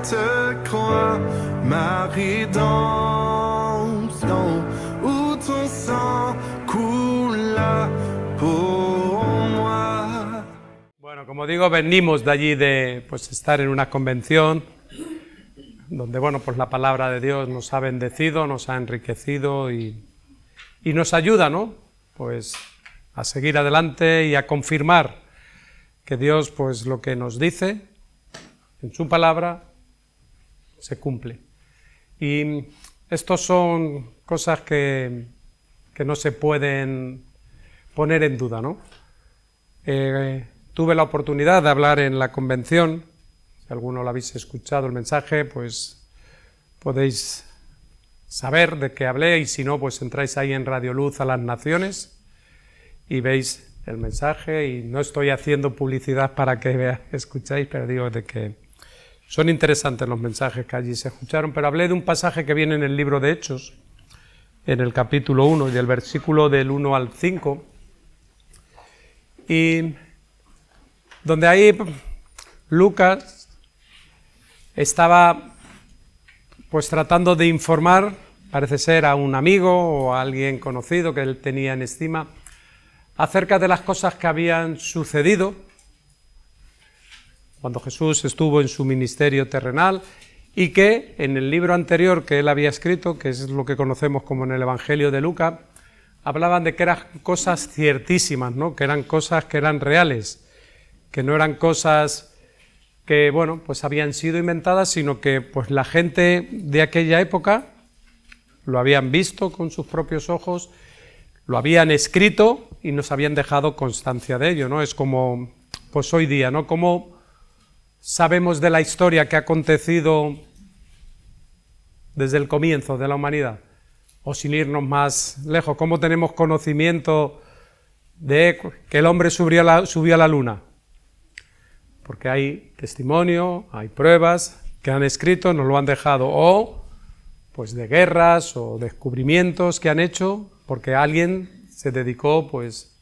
te crois, ma rédemption, où ton sang coula pour moi. Bueno, como digo, venimos de allí de estar en una convención donde, bueno, pues la palabra de Dios nos ha bendecido, nos ha enriquecido y nos ayuda, ¿no? Pues a seguir adelante y a confirmar que Dios, pues lo que nos dice en su palabra se cumple. Y estos son cosas que no se pueden poner en duda, ¿no? Tuve la oportunidad de hablar en la convención. Si alguno lo habéis escuchado el mensaje, pues podéis saber de qué hablé, y si no, pues entráis ahí en Radio Luz a las Naciones y veis el mensaje, y no estoy haciendo publicidad para que escucháis, pero digo de que son interesantes los mensajes que allí se escucharon. Pero hablé de un pasaje que viene en el libro de Hechos, en el capítulo 1 y el versículo del 1 al 5, y donde ahí Lucas estaba pues tratando de informar, parece ser a un amigo o a alguien conocido que él tenía en estima, acerca de las cosas que habían sucedido cuando Jesús estuvo en su ministerio terrenal, y que en el libro anterior que él había escrito, que es lo que conocemos como en el Evangelio de Lucas, hablaban de que eran cosas ciertísimas, ¿no? Que eran cosas que eran reales, que no eran cosas que, bueno, pues habían sido inventadas, sino que pues la gente de aquella época lo habían visto con sus propios ojos, lo habían escrito y nos habían dejado constancia de ello, ¿no? Es como, pues hoy día, ¿no? Como sabemos de la historia que ha acontecido desde el comienzo de la humanidad, o sin irnos más lejos, cómo tenemos conocimiento de que el hombre subió a la luna. Porque hay testimonio, hay pruebas que han escrito, nos lo han dejado, o pues de guerras o descubrimientos que han hecho, porque alguien se dedicó pues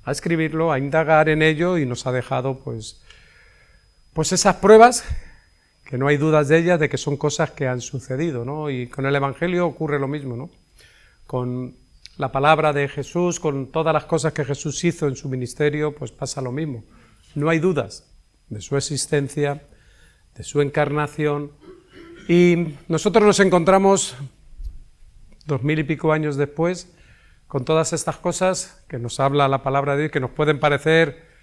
a escribirlo, a indagar en ello, y nos ha dejado pues esas pruebas, que no hay dudas de ellas, de que son cosas que han sucedido, ¿no? Y con el Evangelio ocurre lo mismo, ¿no? Con la palabra de Jesús, con todas las cosas que Jesús hizo en su ministerio, pues pasa lo mismo. No hay dudas de su existencia, de su encarnación, y nosotros nos encontramos 2000 y pico años después con todas estas cosas que nos habla la palabra de Dios, que nos pueden parecer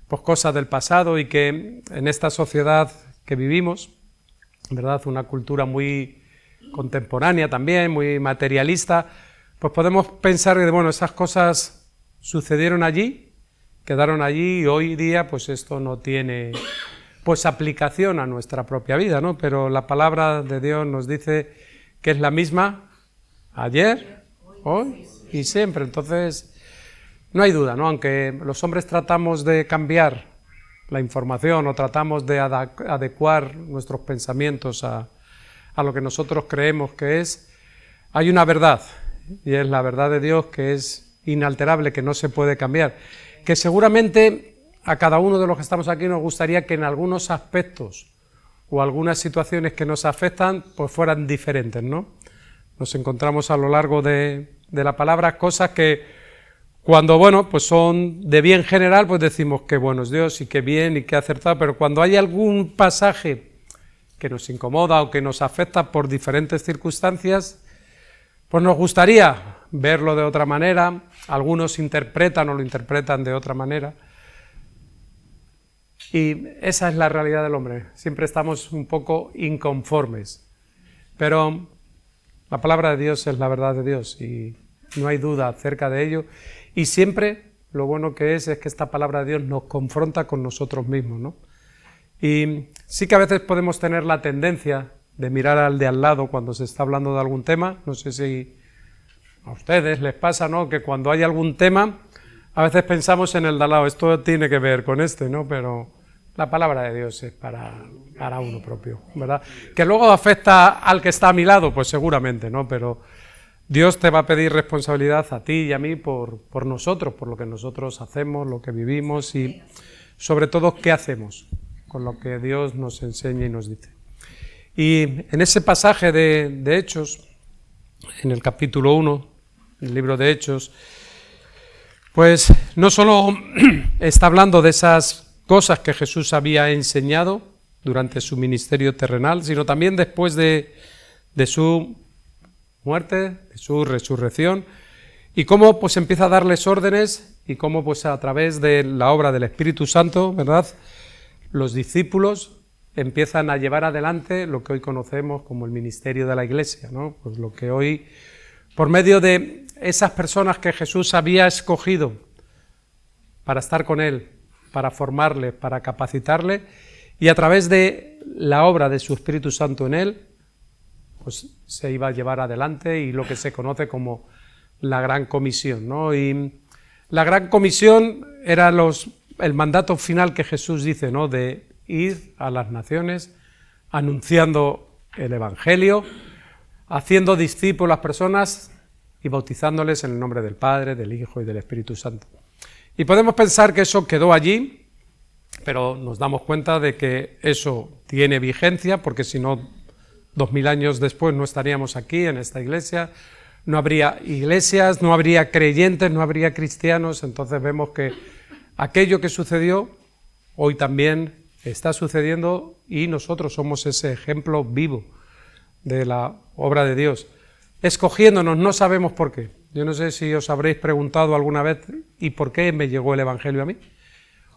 pues cosas del pasado, y que en esta sociedad que vivimos, ¿verdad?, una cultura muy contemporánea también, muy materialista, pues podemos pensar que, bueno, esas cosas sucedieron allí, quedaron allí, y hoy día pues esto no tiene pues aplicación a nuestra propia vida, ¿no? Pero la palabra de Dios nos dice que es la misma ayer, hoy y siempre. Entonces no hay duda, ¿no? Aunque los hombres tratamos de cambiar la información o tratamos de adecuar nuestros pensamientos a lo que nosotros creemos que es, hay una verdad, y es la verdad de Dios, que es inalterable, que no se puede cambiar, que seguramente a cada uno de los que estamos aquí nos gustaría que en algunos aspectos o algunas situaciones que nos afectan pues fueran diferentes, ¿no? Nos encontramos a lo largo de la palabra cosas que cuando, bueno, pues son de bien general, pues decimos que bueno es Dios y que bien y que acertado, pero cuando hay algún pasaje que nos incomoda o que nos afecta por diferentes circunstancias, pues nos gustaría verlo de otra manera. Algunos interpretan o lo interpretan de otra manera, y esa es la realidad del hombre. Siempre estamos un poco inconformes, pero la palabra de Dios es la verdad de Dios y no hay duda acerca de ello, y siempre lo bueno que es que esta palabra de Dios nos confronta con nosotros mismos, ¿no? Y sí que a veces podemos tener la tendencia de mirar al de al lado cuando se está hablando de algún tema. No sé si a ustedes les pasa, ¿no?, que cuando hay algún tema, a veces pensamos en el de al lado, esto tiene que ver con este, ¿no? Pero la palabra de Dios es para uno propio, ¿verdad? Que luego afecta al que está a mi lado, pues seguramente, ¿no? Pero Dios te va a pedir responsabilidad a ti y a mí por nosotros, por lo que nosotros hacemos, lo que vivimos, y sobre todo qué hacemos con lo que Dios nos enseña y nos dice. Y en ese pasaje de Hechos, en el capítulo 1, el libro de Hechos, pues no solo está hablando de esas cosas que Jesús había enseñado durante su ministerio terrenal, sino también después de su muerte, de su resurrección, y cómo pues empieza a darles órdenes y cómo pues a través de la obra del Espíritu Santo, ¿verdad?, los discípulos empiezan a llevar adelante lo que hoy conocemos como el ministerio de la Iglesia, ¿no? Pues lo que hoy, por medio de esas personas que Jesús había escogido para estar con Él, para formarle, para capacitarle, y a través de la obra de su Espíritu Santo en Él, pues se iba a llevar adelante y lo que se conoce como la Gran Comisión, ¿no? Y la Gran Comisión era el mandato final que Jesús dice, ¿no?, de ir a las naciones anunciando el Evangelio, haciendo discípulos a las personas y bautizándoles en el nombre del Padre, del Hijo y del Espíritu Santo. Y podemos pensar que eso quedó allí, pero nos damos cuenta de que eso tiene vigencia, porque si no, 2000 años después no estaríamos aquí en esta iglesia, no habría iglesias, no habría creyentes, no habría cristianos. Entonces vemos que aquello que sucedió hoy también está sucediendo y nosotros somos ese ejemplo vivo de la obra de Dios, escogiéndonos, no sabemos por qué. Yo no sé si os habréis preguntado alguna vez ¿y por qué me llegó el Evangelio a mí?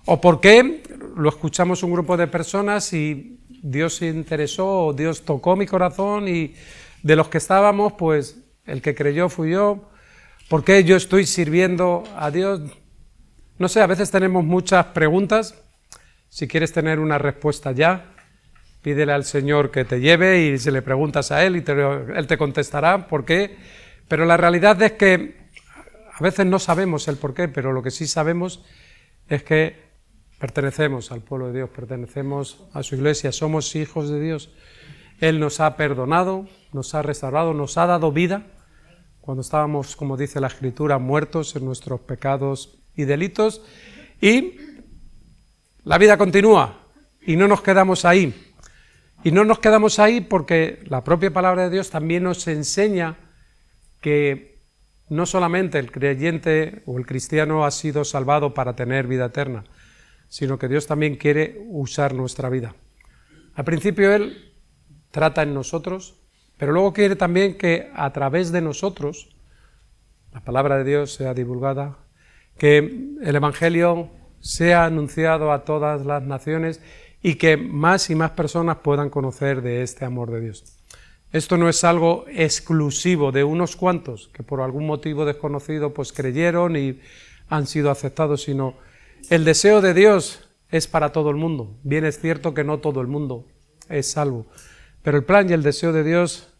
¿O por qué lo escuchamos un grupo de personas y Dios se interesó o Dios tocó mi corazón y de los que estábamos, pues el que creyó fui yo? ¿Por qué yo estoy sirviendo a Dios? No sé, a veces tenemos muchas preguntas. Si quieres tener una respuesta ya, pídele al Señor que te lleve y si le preguntas a Él, Él te contestará por qué. Pero la realidad es que a veces no sabemos el por qué, pero lo que sí sabemos es que pertenecemos al pueblo de Dios, pertenecemos a su iglesia, somos hijos de Dios. Él nos ha perdonado, nos ha restaurado, nos ha dado vida cuando estábamos, como dice la Escritura, muertos en nuestros pecados y delitos, y la vida continúa y no nos quedamos ahí. Y no nos quedamos ahí porque la propia palabra de Dios también nos enseña que no solamente el creyente o el cristiano ha sido salvado para tener vida eterna, sino que Dios también quiere usar nuestra vida. Al principio Él trata en nosotros, pero luego quiere también que a través de nosotros la palabra de Dios sea divulgada, que el Evangelio sea anunciado a todas las naciones y que más y más personas puedan conocer de este amor de Dios. Esto no es algo exclusivo de unos cuantos que por algún motivo desconocido pues creyeron y han sido aceptados, sino el deseo de Dios es para todo el mundo. Bien es cierto que no todo el mundo es salvo, pero el plan y el deseo de Dios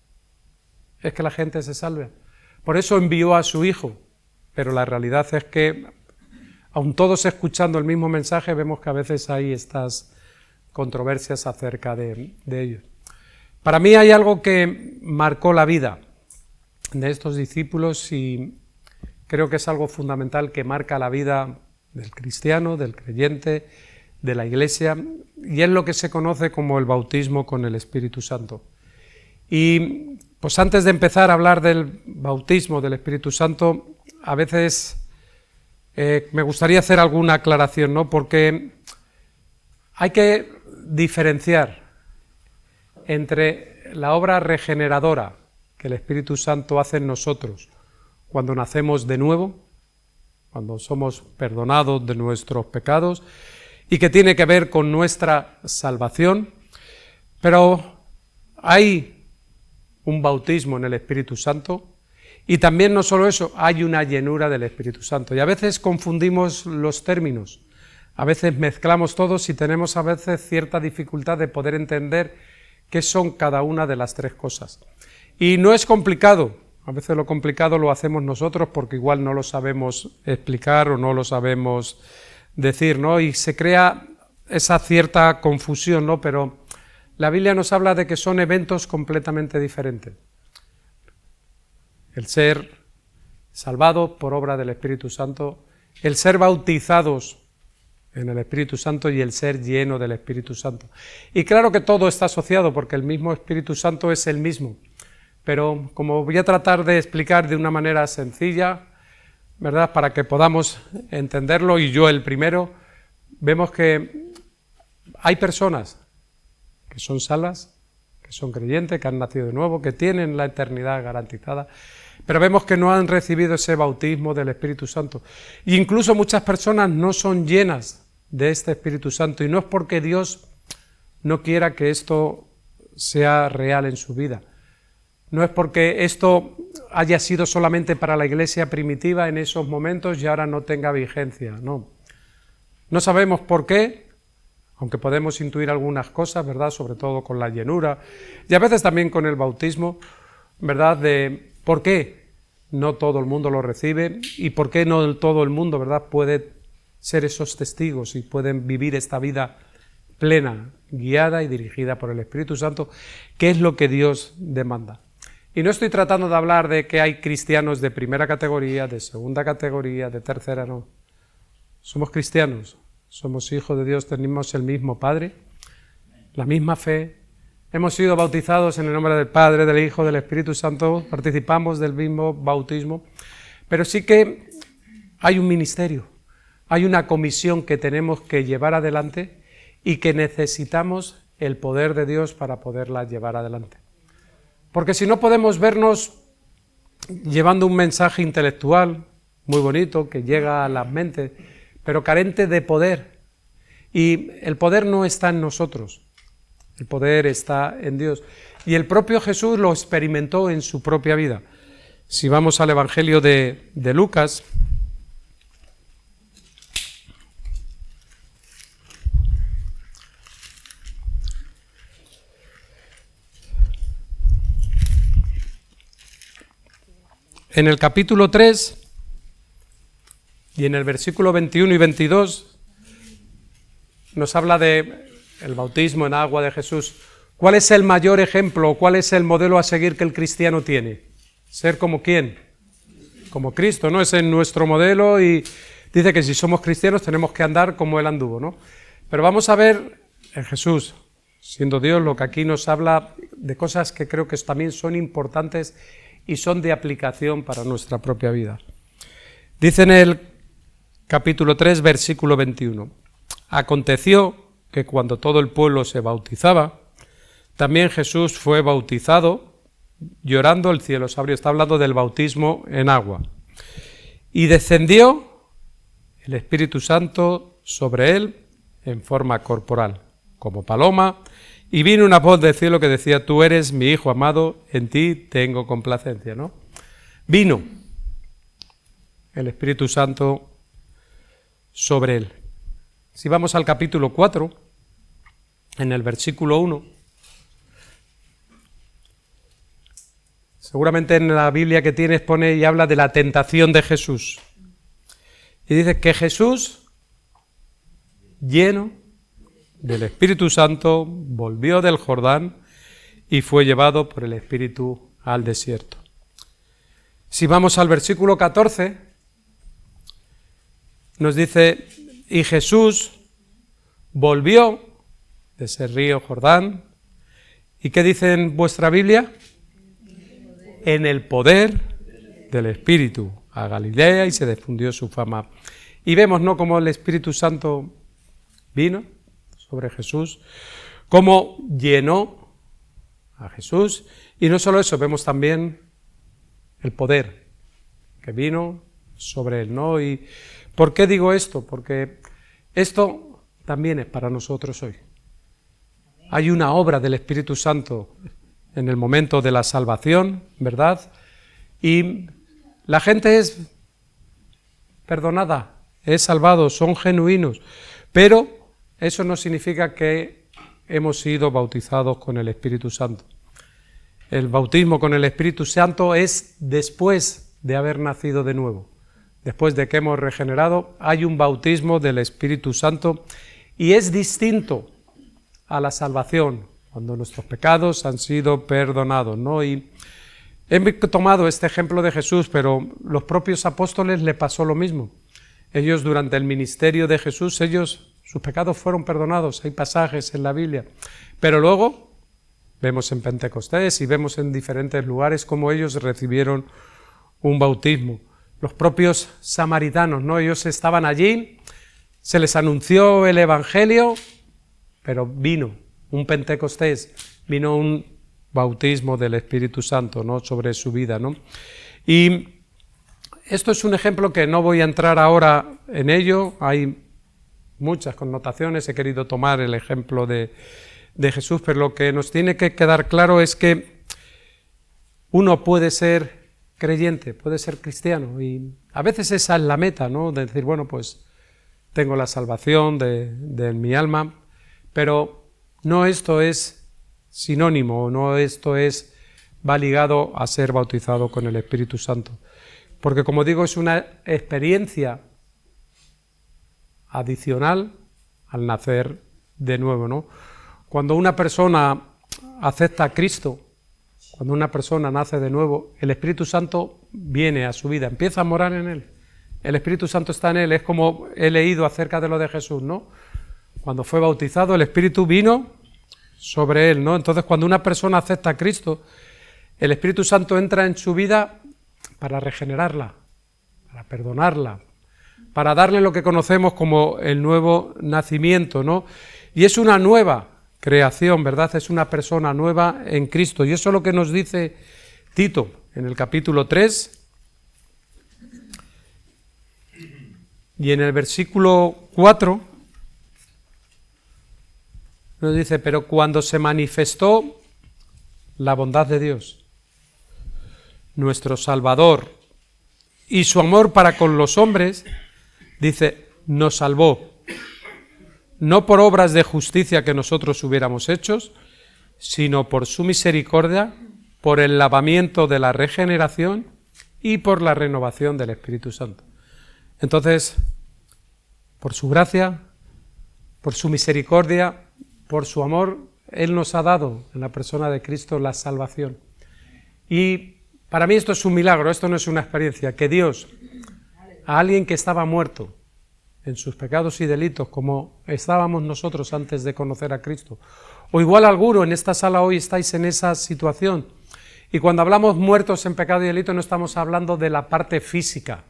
es que la gente se salve. Por eso envió a su Hijo, pero la realidad es que, aun todos escuchando el mismo mensaje, vemos que a veces hay estas controversias acerca de ellos. Para mí hay algo que marcó la vida de estos discípulos y creo que es algo fundamental que marca la vida del cristiano, del creyente, de la iglesia, y es lo que se conoce como el bautismo con el Espíritu Santo. Y pues antes de empezar a hablar del bautismo del Espíritu Santo, a veces me gustaría hacer alguna aclaración, ¿no? Porque hay que diferenciar entre la obra regeneradora que el Espíritu Santo hace en nosotros cuando nacemos de nuevo, cuando somos perdonados de nuestros pecados y que tiene que ver con nuestra salvación, pero hay un bautismo en el Espíritu Santo y también no solo eso, hay una llenura del Espíritu Santo y a veces confundimos los términos, a veces mezclamos todos y tenemos a veces cierta dificultad de poder entender qué son cada una de las tres cosas. Y no es complicado, a veces lo complicado lo hacemos nosotros porque igual no lo sabemos explicar o no lo sabemos decir, ¿no? Y se crea esa cierta confusión, ¿no? Pero la Biblia nos habla de que son eventos completamente diferentes. El ser salvado por obra del Espíritu Santo, el ser bautizados en el Espíritu Santo y el ser lleno del Espíritu Santo. Y claro que todo está asociado porque el mismo Espíritu Santo es el mismo, pero como voy a tratar de explicar de una manera sencilla, ¿verdad?, para que podamos entenderlo, y yo el primero, vemos que hay personas que son salvas, que son creyentes, que han nacido de nuevo, que tienen la eternidad garantizada, pero vemos que no han recibido ese bautismo del Espíritu Santo. E incluso muchas personas no son llenas de este Espíritu Santo, y no es porque Dios no quiera que esto sea real en su vida. No es porque esto haya sido solamente para la iglesia primitiva en esos momentos y ahora no tenga vigencia, no. No sabemos por qué, aunque podemos intuir algunas cosas, ¿verdad?, sobre todo con la llenura y a veces también con el bautismo, ¿verdad?, de por qué no todo el mundo lo recibe y por qué no todo el mundo, ¿verdad?, puede ser esos testigos y pueden vivir esta vida plena, guiada y dirigida por el Espíritu Santo, que es lo que Dios demanda. Y no estoy tratando de hablar de que hay cristianos de primera categoría, de segunda categoría, de tercera, no. Somos cristianos, somos hijos de Dios, tenemos el mismo Padre, la misma fe, hemos sido bautizados en el nombre del Padre, del Hijo, del Espíritu Santo, participamos del mismo bautismo, pero sí que hay un ministerio, hay una comisión que tenemos que llevar adelante y que necesitamos el poder de Dios para poderla llevar adelante. Porque si no podemos vernos llevando un mensaje intelectual muy bonito que llega a las mentes, pero carente de poder. Y el poder no está en nosotros, el poder está en Dios. Y el propio Jesús lo experimentó en su propia vida. Si vamos al Evangelio de Lucas, en el capítulo 3 y en el versículo 21 y 22 nos habla de el bautismo en agua de Jesús. ¿Cuál es el mayor ejemplo, cuál es el modelo a seguir que el cristiano tiene? ¿Ser como quién? Como Cristo, ¿no? Ese es nuestro modelo y dice que si somos cristianos tenemos que andar como Él anduvo, ¿no? Pero vamos a ver en Jesús, siendo Dios, lo que aquí nos habla de cosas que creo que también son importantes y son de aplicación para nuestra propia vida. Dice en el capítulo 3, versículo 21, aconteció que cuando todo el pueblo se bautizaba, también Jesús fue bautizado, llorando el cielo se abrió. Está hablando del bautismo en agua. Y descendió el Espíritu Santo sobre él en forma corporal, como paloma, y vino una voz del cielo que decía, tú eres mi Hijo amado, en ti tengo complacencia, ¿no? Vino el Espíritu Santo sobre él. Si vamos al capítulo 4, en el versículo 1, seguramente en la Biblia que tienes pone y habla de la tentación de Jesús. Y dice que Jesús, lleno del Espíritu Santo, volvió del Jordán y fue llevado por el Espíritu al desierto. Si vamos al versículo 14, nos dice, y Jesús volvió de ese río Jordán, ¿y qué dice en vuestra Biblia? En el poder del Espíritu a Galilea y se difundió su fama. Y vemos, ¿no?, cómo el Espíritu Santo vino sobre Jesús, cómo llenó a Jesús, y no solo eso, vemos también el poder que vino sobre él, ¿no? ¿Y por qué digo esto? Porque esto también es para nosotros hoy. Hay una obra del Espíritu Santo en el momento de la salvación, ¿verdad? Y la gente es perdonada, es salvado, son genuinos, pero eso no significa que hemos sido bautizados con el Espíritu Santo. El bautismo con el Espíritu Santo es después de haber nacido de nuevo. Después de que hemos regenerado, hay un bautismo del Espíritu Santo y es distinto a la salvación, cuando nuestros pecados han sido perdonados, ¿no? Y he tomado este ejemplo de Jesús, pero los propios apóstoles le pasó lo mismo. Ellos durante el ministerio de Jesús, sus pecados fueron perdonados, hay pasajes en la Biblia, pero luego vemos en Pentecostés y vemos en diferentes lugares cómo ellos recibieron un bautismo. Los propios samaritanos, ¿no? Ellos estaban allí, se les anunció el Evangelio, pero vino un Pentecostés, vino un bautismo del Espíritu Santo, ¿no? Sobre su vida, ¿no? Y esto es un ejemplo que no voy a entrar ahora en ello, hay muchas connotaciones, he querido tomar el ejemplo de Jesús, pero lo que nos tiene que quedar claro es que uno puede ser creyente, puede ser cristiano, y a veces esa es la meta, ¿no? De decir, bueno, pues tengo la salvación de mi alma, pero no esto es sinónimo, no esto va ligado a ser bautizado con el Espíritu Santo, porque como digo, es una experiencia adicional al nacer de nuevo, ¿no? Cuando una persona acepta a Cristo, cuando una persona nace de nuevo, el Espíritu Santo viene a su vida, empieza a morar en él. El Espíritu Santo está en él, es como he leído acerca de lo de Jesús, ¿no? Cuando fue bautizado, el Espíritu vino sobre él, ¿no? Entonces, cuando una persona acepta a Cristo, el Espíritu Santo entra en su vida para regenerarla, para perdonarla, para darle lo que conocemos como el nuevo nacimiento, ¿no? Y es una nueva creación, ¿verdad? Es una persona nueva en Cristo. Y eso es lo que nos dice Tito en el capítulo 3 y en el versículo 4 nos dice, pero cuando se manifestó la bondad de Dios, nuestro Salvador, y su amor para con los hombres, dice, nos salvó, no por obras de justicia que nosotros hubiéramos hecho, sino por su misericordia, por el lavamiento de la regeneración y por la renovación del Espíritu Santo. Entonces, por su gracia, por su misericordia, por su amor, Él nos ha dado en la persona de Cristo la salvación. Y para mí esto es un milagro, esto no es una experiencia, que Dios, a alguien que estaba muerto en sus pecados y delitos, como estábamos nosotros antes de conocer a Cristo, o igual alguno en esta sala hoy estáis en esa situación, y cuando hablamos muertos en pecado y delito no estamos hablando de la parte física,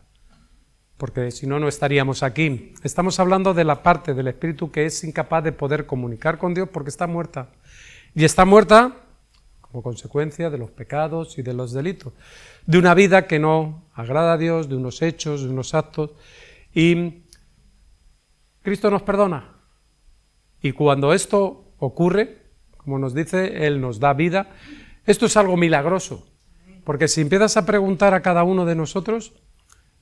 porque si no, no estaríamos aquí. Estamos hablando de la parte del espíritu que es incapaz de poder comunicar con Dios porque está muerta. Y está muerta como consecuencia de los pecados y de los delitos, de una vida que no agrada a Dios, de unos hechos, de unos actos. Y Cristo nos perdona. Y cuando esto ocurre, como nos dice, Él nos da vida. Esto es algo milagroso, porque si empiezas a preguntar a cada uno de nosotros,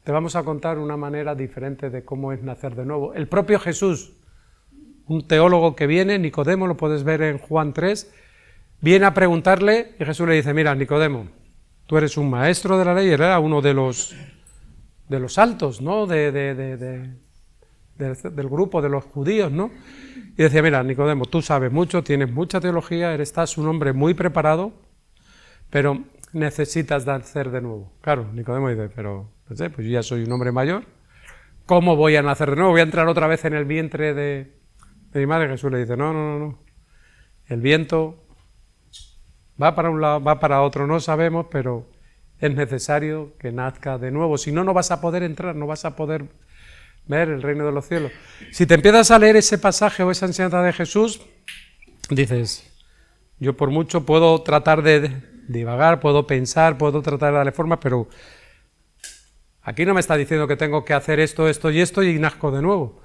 te vamos a contar una manera diferente de cómo es nacer de nuevo. El propio Jesús, un teólogo que viene, Nicodemo, lo puedes ver en Juan 3, viene a preguntarle y Jesús le dice, mira, Nicodemo, tú eres un maestro de la ley, era uno de los altos, ¿no? Del grupo de los judíos, ¿no? Y decía, mira, Nicodemo, tú sabes mucho, tienes mucha teología, estás un hombre muy preparado, pero necesitas nacer de nuevo. Claro, Nicodemo dice, pero no sé, pues yo ya soy un hombre mayor, ¿cómo voy a nacer de nuevo? ¿Voy a entrar otra vez en el vientre de mi madre? Jesús le dice, no. El viento va para un lado, va para otro, no sabemos, pero es necesario que nazca de nuevo. Si no, no vas a poder entrar, no vas a poder ver el reino de los cielos. Si te empiezas a leer ese pasaje o esa enseñanza de Jesús, dices, yo por mucho puedo tratar de divagar, puedo pensar, puedo tratar de darle forma, pero aquí no me está diciendo que tengo que hacer esto y nazco de nuevo.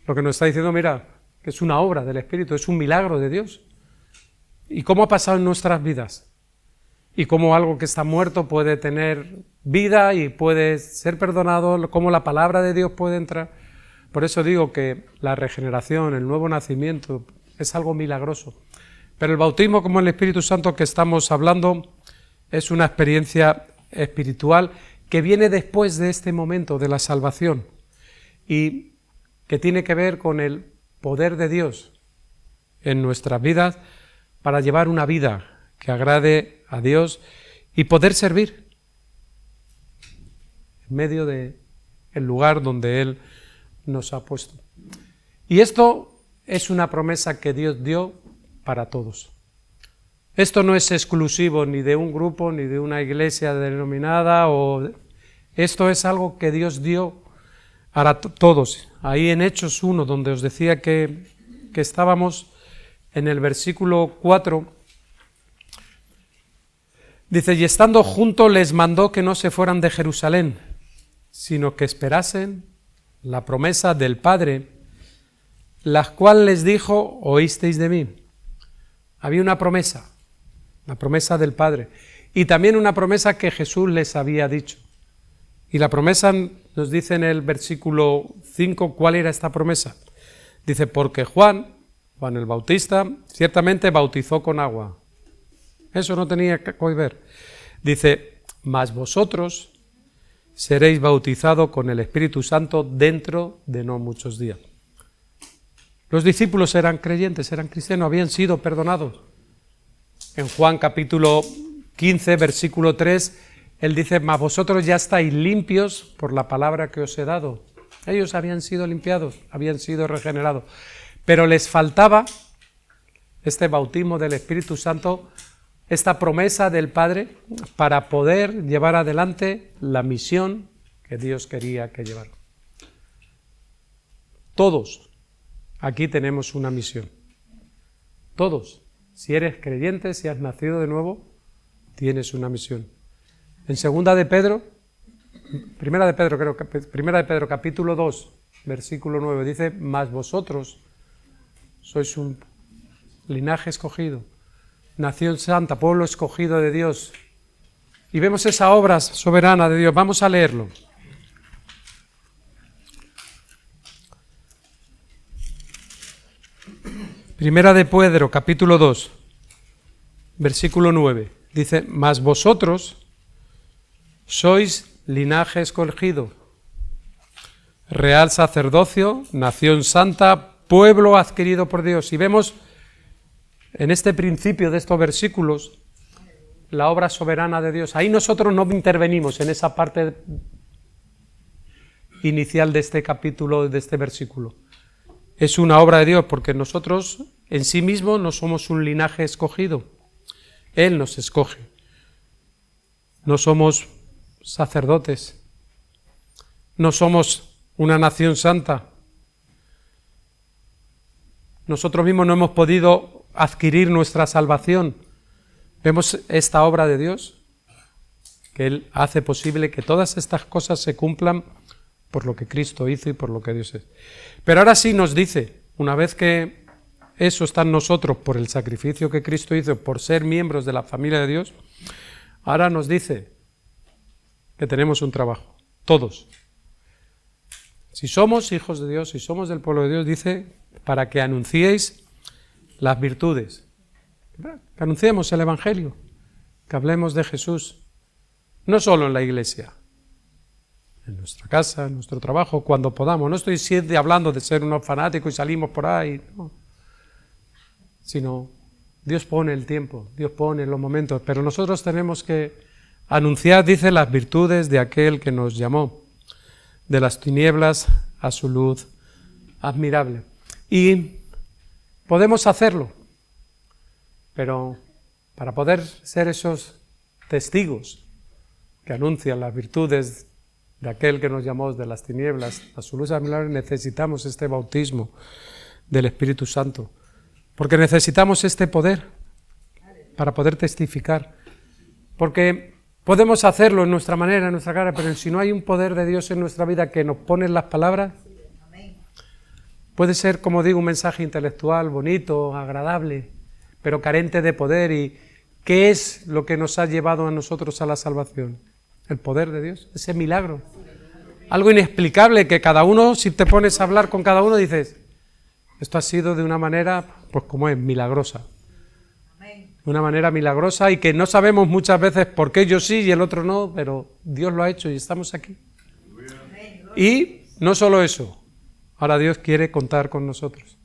Lo que nos está diciendo, mira, que es una obra del Espíritu, es un milagro de Dios. ¿Y cómo ha pasado en nuestras vidas? Y cómo algo que está muerto puede tener vida y puede ser perdonado, cómo la palabra de Dios puede entrar. Por eso digo que la regeneración, el nuevo nacimiento, es algo milagroso. Pero el bautismo, como el Espíritu Santo que estamos hablando, es una experiencia espiritual que viene después de este momento de la salvación y que tiene que ver con el poder de Dios en nuestras vidas para llevar una vida que agrade a Dios y poder servir en medio del lugar donde Él nos ha puesto. Y esto es una promesa que Dios dio para todos. Esto no es exclusivo ni de un grupo, ni de una iglesia denominada, esto es algo que Dios dio a todos. Ahí en Hechos 1, donde os decía que estábamos en el versículo 4, dice, y estando juntos les mandó que no se fueran de Jerusalén, sino que esperasen la promesa del Padre, la cual les dijo, oísteis de mí. Había una promesa, la promesa del Padre, y también una promesa que Jesús les había dicho. Y la promesa nos dice en el versículo 5, ¿cuál era esta promesa? Dice, porque Juan el Bautista, ciertamente bautizó con agua. Eso no tenía que ver. Dice, mas vosotros seréis bautizados con el Espíritu Santo dentro de no muchos días. Los discípulos eran creyentes, eran cristianos, habían sido perdonados. En Juan capítulo 15, versículo 3, él dice, mas vosotros ya estáis limpios por la palabra que os he dado. Ellos habían sido limpiados, habían sido regenerados, pero les faltaba este bautismo del Espíritu Santo, esta promesa del Padre para poder llevar adelante la misión que Dios quería que llevaran. Todos aquí tenemos una misión. Todos. Si eres creyente, si has nacido de nuevo, tienes una misión. En Primera de Pedro, capítulo 2, versículo 9, dice, mas vosotros sois un linaje escogido, nación santa, pueblo escogido de Dios. Y vemos esa obra soberana de Dios. Vamos a leerlo. Primera de Pedro, capítulo 2, versículo 9. Dice, mas vosotros sois linaje escogido, real sacerdocio, nación santa, pueblo adquirido por Dios. Y vemos en este principio de estos versículos la obra soberana de Dios. Ahí nosotros no intervenimos en esa parte inicial de este capítulo, de este versículo. Es una obra de Dios porque nosotros en sí mismos no somos un linaje escogido. Él nos escoge. No somos sacerdotes. No somos una nación santa. Nosotros mismos no hemos podido adquirir nuestra salvación. Vemos esta obra de Dios, que Él hace posible que todas estas cosas se cumplan por lo que Cristo hizo y por lo que Dios es. Pero ahora sí nos dice, una vez que eso está en nosotros por el sacrificio que Cristo hizo, por ser miembros de la familia de Dios, ahora nos dice que tenemos un trabajo, todos. Si somos hijos de Dios, si somos del pueblo de Dios, dice, para que anunciéis las virtudes, que anunciemos el Evangelio, que hablemos de Jesús, no solo en la iglesia, en nuestra casa, en nuestro trabajo, cuando podamos. No estoy siempre hablando de ser unos fanáticos y salimos por ahí, no. Sino Dios pone el tiempo, Dios pone los momentos, pero nosotros tenemos que anunciar, dice, las virtudes de aquel que nos llamó de las tinieblas a su luz admirable. Y podemos hacerlo, pero para poder ser esos testigos que anuncian las virtudes de aquel que nos llamó de las tinieblas a su luz admirable, necesitamos este bautismo del Espíritu Santo, porque necesitamos este poder para poder testificar, porque podemos hacerlo en nuestra manera, en nuestra cara, pero si no hay un poder de Dios en nuestra vida que nos pone en las palabras, puede ser, como digo, un mensaje intelectual, bonito, agradable, pero carente de poder. ¿Y qué es lo que nos ha llevado a nosotros a la salvación? El poder de Dios, ese milagro. Algo inexplicable que cada uno, si te pones a hablar con cada uno, dices, esto ha sido de una manera, pues como es, milagrosa. De una manera milagrosa y que no sabemos muchas veces por qué yo sí y el otro no, pero Dios lo ha hecho y estamos aquí. Y no solo eso, ahora Dios quiere contar con nosotros.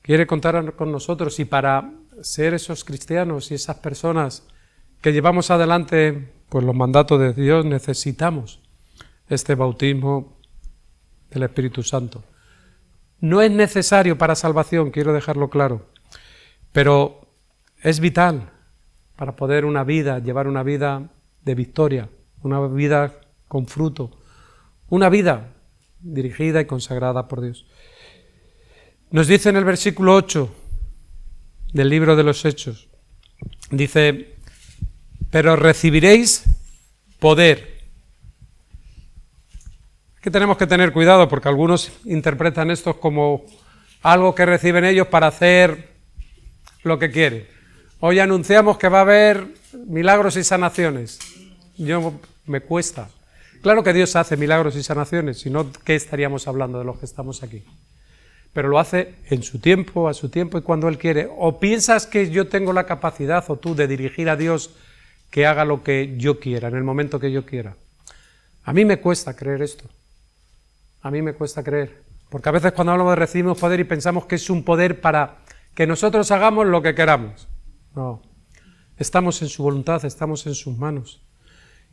Quiere contar con nosotros, y para ser esos cristianos y esas personas que llevamos adelante pues los mandatos de Dios, necesitamos este bautismo del Espíritu Santo. No es necesario para salvación, quiero dejarlo claro, pero es vital para poder llevar una vida de victoria, una vida con fruto, una vida dirigida y consagrada por Dios. Nos dice en el versículo 8 del libro de los Hechos, dice, pero recibiréis poder. Que tenemos que tener cuidado porque algunos interpretan esto como algo que reciben ellos para hacer lo que quieren. Hoy anunciamos que va a haber milagros y sanaciones. Me cuesta. Claro que Dios hace milagros y sanaciones, si no, ¿qué estaríamos hablando de los que estamos aquí? Pero lo hace en su tiempo, a su tiempo y cuando Él quiere. ¿O piensas que yo tengo la capacidad, o tú, de dirigir a Dios que haga lo que yo quiera, en el momento que yo quiera? A mí me cuesta creer esto. A mí me cuesta creer. Porque a veces cuando hablamos de recibimos poder y pensamos que es un poder para que nosotros hagamos lo que queramos. No. Estamos en su voluntad, estamos en sus manos.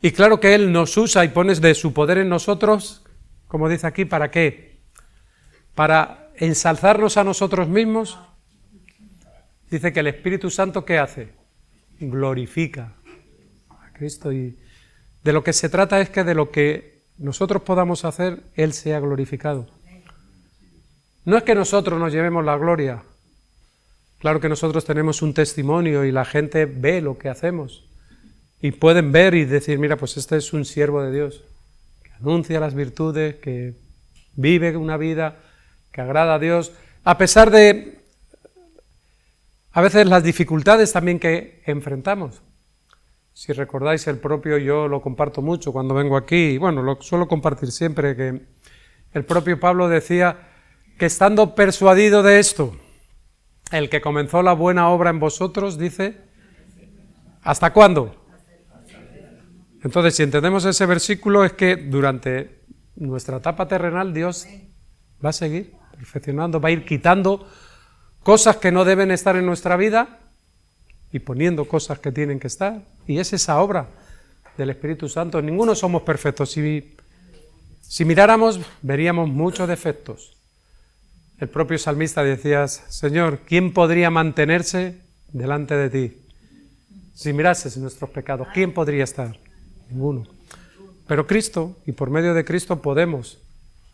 Y claro que Él nos usa y pone de su poder en nosotros, como dice aquí, ¿para qué? Para ensalzarnos a nosotros mismos. Dice que el Espíritu Santo, ¿qué hace? Glorifica a Cristo. Y de lo que se trata es que de lo que nosotros podamos hacer, Él sea glorificado. No es que nosotros nos llevemos la gloria. Claro que nosotros tenemos un testimonio y la gente ve lo que hacemos. Y pueden ver y decir, mira, pues este es un siervo de Dios, que anuncia las virtudes, que vive una vida que agrada a Dios, a pesar de, a veces, las dificultades también que enfrentamos. Si recordáis, yo lo comparto mucho cuando vengo aquí, y bueno, lo suelo compartir siempre, que el propio Pablo decía que estando persuadido de esto, el que comenzó la buena obra en vosotros, dice, ¿hasta cuándo? Entonces, si entendemos ese versículo, es que durante nuestra etapa terrenal Dios va a seguir perfeccionando, va a ir quitando cosas que no deben estar en nuestra vida y poniendo cosas que tienen que estar. Y es esa obra del Espíritu Santo. Ninguno somos perfectos. Si miráramos, veríamos muchos defectos. El propio salmista decía, Señor, ¿quién podría mantenerse delante de ti? Si mirases nuestros pecados, ¿quién podría estar? Ninguno. Pero Cristo, y por medio de Cristo podemos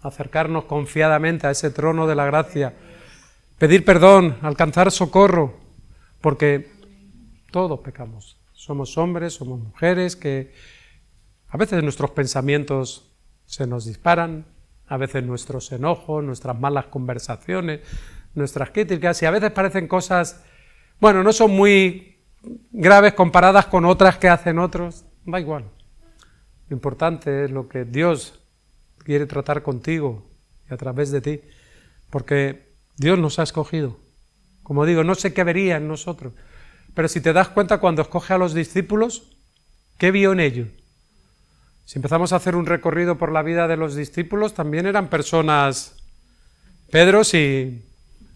acercarnos confiadamente a ese trono de la gracia, pedir perdón, alcanzar socorro, porque todos pecamos. Somos hombres, somos mujeres, que a veces nuestros pensamientos se nos disparan, a veces nuestros enojos, nuestras malas conversaciones, nuestras críticas, y a veces parecen cosas, bueno, no son muy graves comparadas con otras que hacen otros, da igual. Lo importante es lo que Dios quiere tratar contigo y a través de ti, porque Dios nos ha escogido. Como digo, no sé qué vería en nosotros, pero si te das cuenta, cuando escoge a los discípulos, ¿qué vio en ellos? Si empezamos a hacer un recorrido por la vida de los discípulos, también eran personas. Pedro, si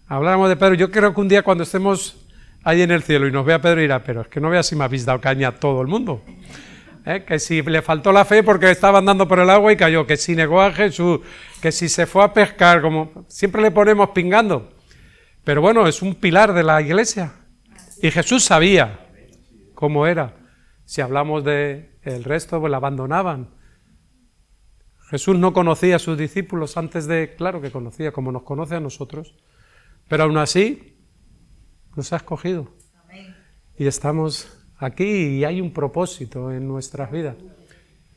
habláramos de Pedro, yo creo que un día cuando estemos ahí en el cielo y nos vea Pedro, dirá, pero es que no veas si me habéis dado caña a todo el mundo. Que si le faltó la fe porque estaba andando por el agua y cayó, que si negó a Jesús, que si se fue a pescar, como siempre le ponemos pingando. Pero bueno, es un pilar de la iglesia. Y Jesús sabía cómo era. Si hablamos de el resto, pues la abandonaban. Jesús no conocía a sus discípulos antes de, claro que conocía, como nos conoce a nosotros, pero aún así nos ha escogido. Y estamos aquí y hay un propósito en nuestras vidas.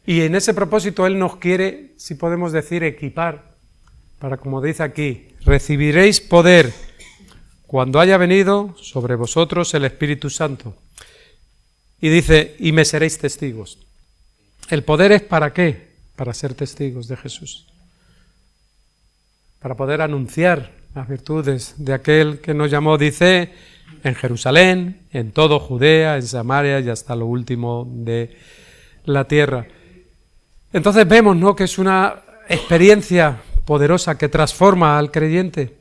Y en ese propósito Él nos quiere, si podemos decir, equipar, para, como dice aquí, recibiréis poder cuando haya venido sobre vosotros el Espíritu Santo. Y dice, y me seréis testigos. ¿El poder es para qué? Para ser testigos de Jesús. Para poder anunciar las virtudes de aquel que nos llamó, dice, en Jerusalén, en todo Judea, en Samaria y hasta lo último de la tierra. Entonces vemos, ¿no?, que es una experiencia poderosa que transforma al creyente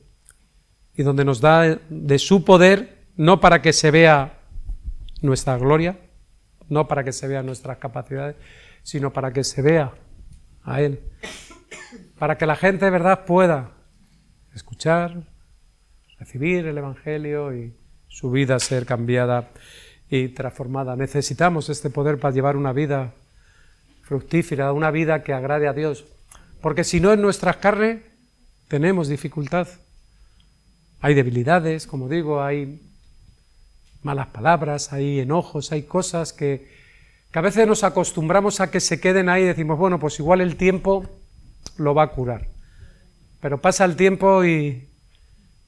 y donde nos da de su poder, no para que se vea nuestra gloria, no para que se vean nuestras capacidades, sino para que se vea a Él. para que la gente de verdad pueda escuchar, recibir el Evangelio y su vida ser cambiada y transformada. Necesitamos este poder para llevar una vida fructífera, una vida que agrade a Dios, porque si no en nuestras carnes tenemos dificultad. Hay debilidades, como digo, hay malas palabras, hay enojos, hay cosas que a veces nos acostumbramos a que se queden ahí y decimos, bueno, pues igual el tiempo lo va a curar. Pero pasa el tiempo y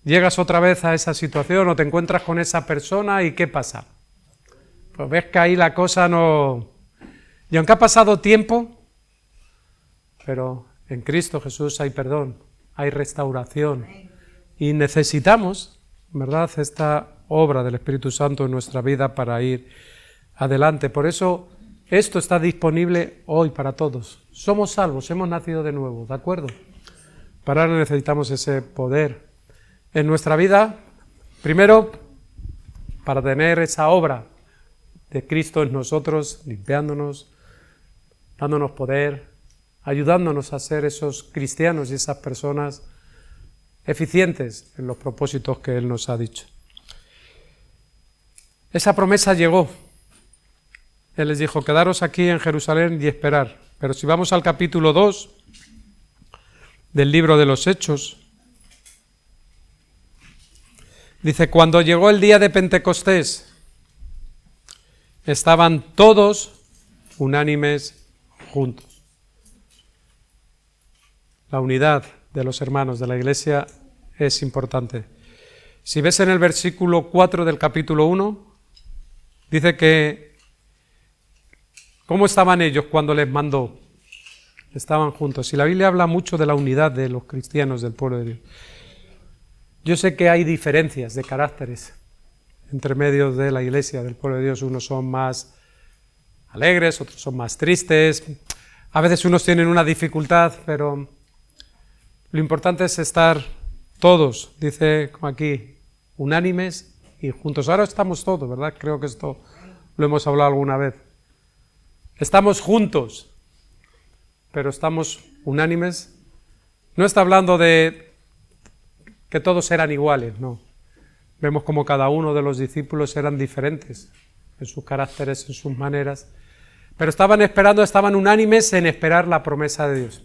llegas otra vez a esa situación o te encuentras con esa persona y ¿qué pasa? Pues ves que ahí la cosa no... Y aunque ha pasado tiempo, pero en Cristo Jesús hay perdón, hay restauración y necesitamos, ¿verdad?, esta obra del Espíritu Santo en nuestra vida para ir adelante. Por eso esto está disponible hoy para todos. Somos salvos, hemos nacido de nuevo, ¿de acuerdo? Para ahora necesitamos ese poder en nuestra vida, primero para tener esa obra de Cristo en nosotros, limpiándonos, dándonos poder, ayudándonos a ser esos cristianos y esas personas eficientes en los propósitos que Él nos ha dicho. Esa promesa llegó. Él les dijo, quedaros aquí en Jerusalén y esperar. Pero si vamos al capítulo 2 del libro de los Hechos, dice, cuando llegó el día de Pentecostés, estaban todos unánimes juntos. La unidad de los hermanos de la Iglesia es importante. Si ves en el versículo 4 del capítulo 1, dice que ¿cómo estaban ellos cuando les mandó? Estaban juntos. Y la Biblia habla mucho de la unidad de los cristianos del pueblo de Dios. Yo sé que hay diferencias de caracteres entre medios de la Iglesia del pueblo de Dios. Unos son más alegres, otros son más tristes. A veces unos tienen una dificultad, pero lo importante es estar todos, dice como aquí, unánimes y juntos. Ahora estamos todos, ¿verdad? Creo que esto lo hemos hablado alguna vez. Estamos juntos, pero estamos unánimes. No está hablando de que todos eran iguales, no. Vemos como cada uno de los discípulos eran diferentes en sus caracteres, en sus maneras, pero estaban esperando, estaban unánimes en esperar la promesa de Dios,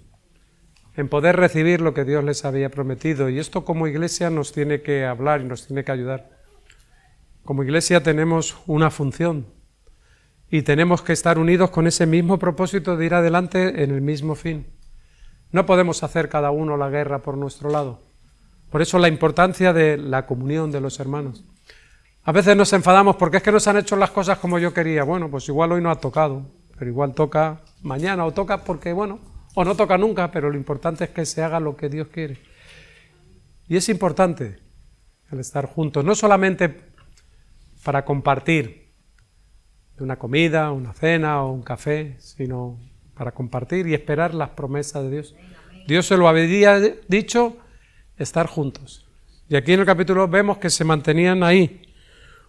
en poder recibir lo que Dios les había prometido. Y esto como iglesia nos tiene que hablar y nos tiene que ayudar. Como iglesia tenemos una función y tenemos que estar unidos con ese mismo propósito de ir adelante en el mismo fin. No podemos hacer cada uno la guerra por nuestro lado. Por eso la importancia de la comunión de los hermanos. A veces nos enfadamos porque es que no se han hecho las cosas como yo quería. Bueno, pues igual hoy no ha tocado, pero igual toca mañana o toca porque, bueno, o no toca nunca, pero lo importante es que se haga lo que Dios quiere. Y es importante el estar juntos, no solamente para compartir de una comida, una cena o un café, sino para compartir y esperar las promesas de Dios. Dios se lo había dicho, estar juntos. Y aquí en el capítulo vemos que se mantenían ahí,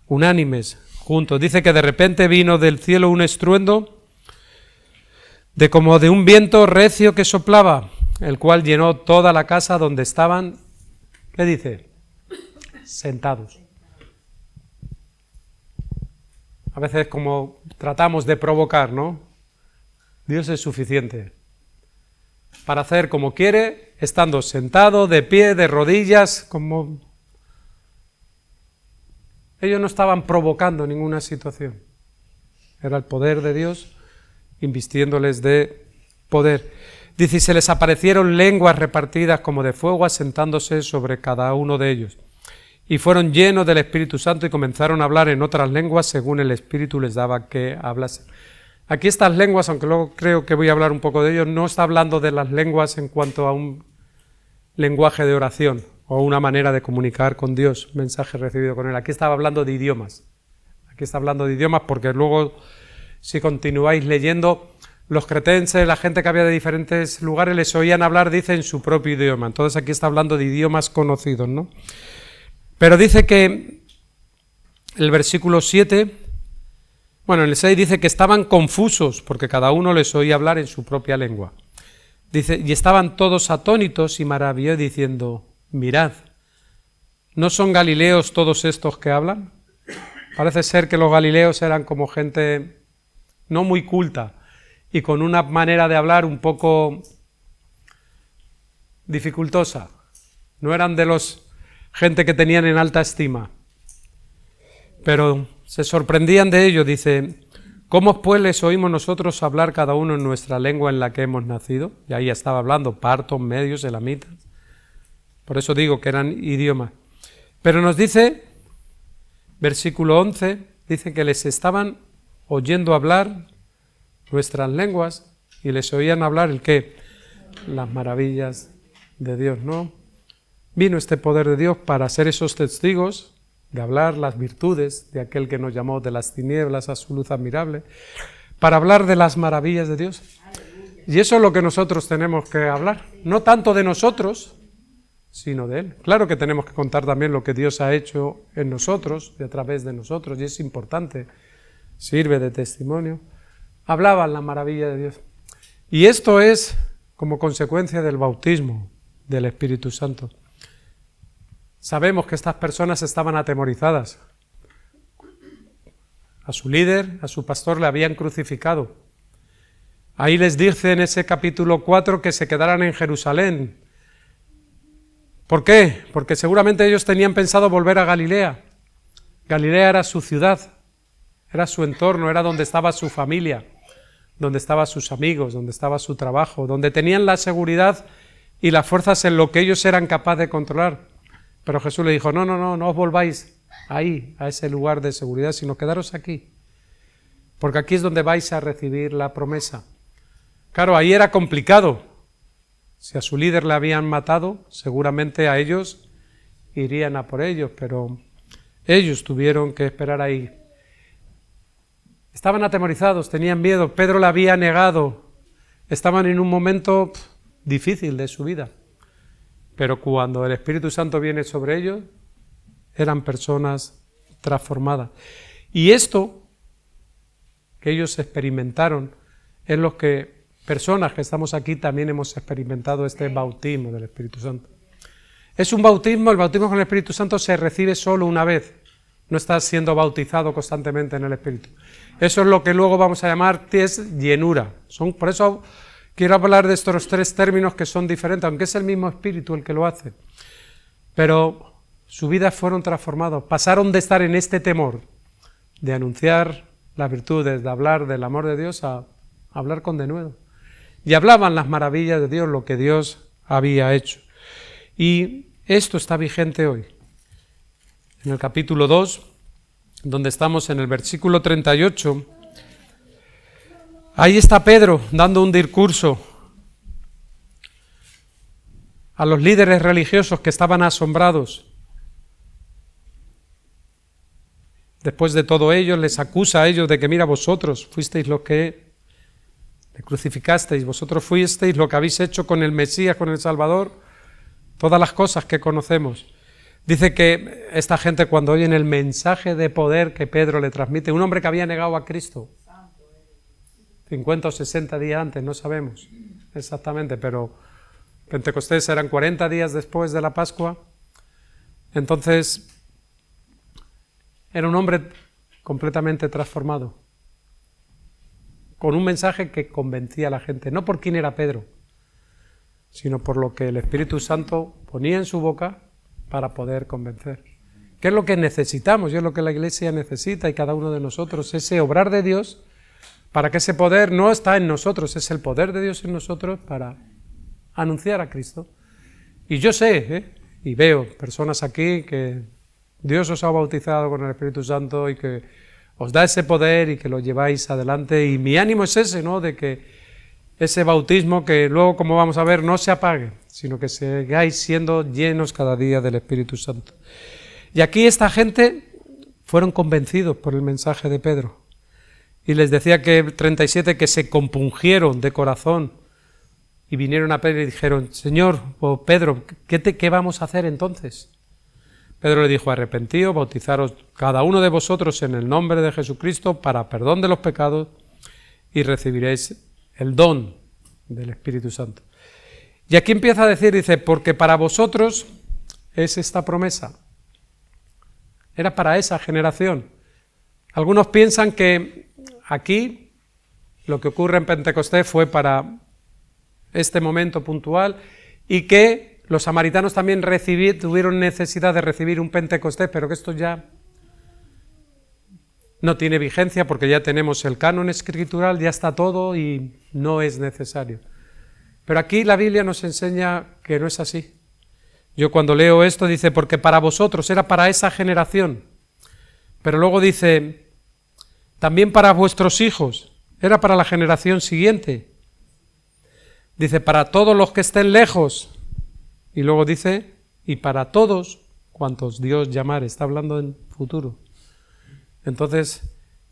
unánimes, juntos. Dice que de repente vino del cielo un estruendo de como de un viento recio que soplaba, el cual llenó toda la casa donde estaban, ¿qué dice? Sentados. A veces como tratamos de provocar, ¿no? Dios es suficiente para hacer como quiere, estando sentado, de pie, de rodillas, como... Ellos no estaban provocando ninguna situación. Era el poder de Dios invistiéndoles de poder. Dice, y se les aparecieron lenguas repartidas como de fuego, asentándose sobre cada uno de ellos. Y fueron llenos del Espíritu Santo y comenzaron a hablar en otras lenguas según el Espíritu les daba que hablasen. Aquí estas lenguas, aunque luego creo que voy a hablar un poco de ello, no está hablando de las lenguas en cuanto a un lenguaje de oración o una manera de comunicar con Dios, mensaje recibido con Él. Aquí estaba hablando de idiomas. Aquí está hablando de idiomas porque luego, si continuáis leyendo, los cretenses, la gente que había de diferentes lugares, les oían hablar, dice, en su propio idioma. Entonces aquí está hablando de idiomas conocidos, ¿no? Pero dice que el versículo 7... Bueno, en el 6 dice que estaban confusos porque cada uno les oía hablar en su propia lengua. Dice, y estaban todos atónitos y maravillados diciendo, mirad, ¿no son galileos todos estos que hablan? Parece ser que los galileos eran como gente no muy culta y con una manera de hablar un poco dificultosa. No eran de los gente que tenían en alta estima. Pero se sorprendían de ello, dice, ¿cómo pues les oímos nosotros hablar cada uno en nuestra lengua en la que hemos nacido? Y ahí estaba hablando partos, medios, elamitas. Por eso digo que eran idiomas. Pero nos dice, versículo 11, dice que les estaban oyendo hablar nuestras lenguas y les oían hablar el qué, las maravillas de Dios, ¿no? Vino este poder de Dios para ser esos testigos, de hablar las virtudes de aquel que nos llamó de las tinieblas a su luz admirable, para hablar de las maravillas de Dios. Y eso es lo que nosotros tenemos que hablar, no tanto de nosotros, sino de Él. Claro que tenemos que contar también lo que Dios ha hecho en nosotros y a través de nosotros, y es importante, sirve de testimonio. Hablaban la maravilla de Dios. Y esto es como consecuencia del bautismo del Espíritu Santo. Sabemos que estas personas estaban atemorizadas. A su líder, a su pastor, le habían crucificado. Ahí les dice en ese capítulo 4 que se quedaran en Jerusalén. ¿Por qué? Porque seguramente ellos tenían pensado volver a Galilea. Galilea era su ciudad, era su entorno, era donde estaba su familia, donde estaban sus amigos, donde estaba su trabajo, donde tenían la seguridad y las fuerzas en lo que ellos eran capaces de controlar. Pero Jesús le dijo, no os volváis ahí, a ese lugar de seguridad, sino quedaros aquí, porque aquí es donde vais a recibir la promesa. Claro, ahí era complicado. Si a su líder le habían matado, seguramente a ellos irían a por ellos, pero ellos tuvieron que esperar ahí. Estaban atemorizados, tenían miedo, Pedro le había negado, estaban en un momento difícil de su vida. Pero cuando el Espíritu Santo viene sobre ellos, eran personas transformadas. Y esto que ellos experimentaron es lo que personas que estamos aquí también hemos experimentado, este bautismo del Espíritu Santo. Es un bautismo, el bautismo con el Espíritu Santo se recibe solo una vez, no estás siendo bautizado constantemente en el Espíritu. Eso es lo que luego vamos a llamar llenura. Por eso quiero hablar de estos tres términos que son diferentes, aunque es el mismo Espíritu el que lo hace. Pero sus vidas fueron transformadas, pasaron de estar en este temor, de anunciar las virtudes, de hablar del amor de Dios, a hablar con denuedo. Y hablaban las maravillas de Dios, lo que Dios había hecho. Y esto está vigente hoy. En el capítulo 2, donde estamos en el versículo 38, ahí está Pedro dando un discurso a los líderes religiosos que estaban asombrados. Después de todo ello, les acusa a ellos de que, mira, vosotros fuisteis los que le crucificasteis, vosotros fuisteis lo que habéis hecho con el Mesías, con el Salvador, todas las cosas que conocemos. Dice que esta gente, cuando oyen el mensaje de poder que Pedro le transmite, un hombre que había negado a Cristo 50 o 60 días antes, no sabemos exactamente, pero Pentecostés eran 40 días después de la Pascua, entonces era un hombre completamente transformado, con un mensaje que convencía a la gente, no por quién era Pedro, sino por lo que el Espíritu Santo ponía en su boca para poder convencer. ¿Qué es lo que necesitamos? Y es lo que la Iglesia necesita y cada uno de nosotros, ese obrar de Dios, para que ese poder no está en nosotros, es el poder de Dios en nosotros para anunciar a Cristo. Y yo sé, y veo personas aquí que Dios os ha bautizado con el Espíritu Santo y que os da ese poder y que lo lleváis adelante, y mi ánimo es ese, ¿no?, de que ese bautismo, que luego, como vamos a ver, no se apague, sino que sigáis siendo llenos cada día del Espíritu Santo. Y aquí esta gente fueron convencidos por el mensaje de Pedro, y les decía que 37 que se compungieron de corazón y vinieron a Pedro y dijeron, Señor, o Pedro, ¿qué vamos a hacer entonces? Pedro le dijo, arrepentíos, bautizaros cada uno de vosotros en el nombre de Jesucristo para perdón de los pecados y recibiréis el don del Espíritu Santo. Y aquí empieza a decir, dice, porque para vosotros es esta promesa. Era para esa generación. Algunos piensan que aquí lo que ocurre en Pentecostés fue para este momento puntual y que los samaritanos también tuvieron necesidad de recibir un Pentecostés, pero que esto ya no tiene vigencia porque ya tenemos el canon escritural, ya está todo y no es necesario. Pero aquí la Biblia nos enseña que no es así. Yo cuando leo esto dice, porque para vosotros era para esa generación, pero luego dice, también para vuestros hijos, era para la generación siguiente. Dice, para todos los que estén lejos, y luego dice, y para todos cuantos Dios llamare, está hablando en futuro. Entonces,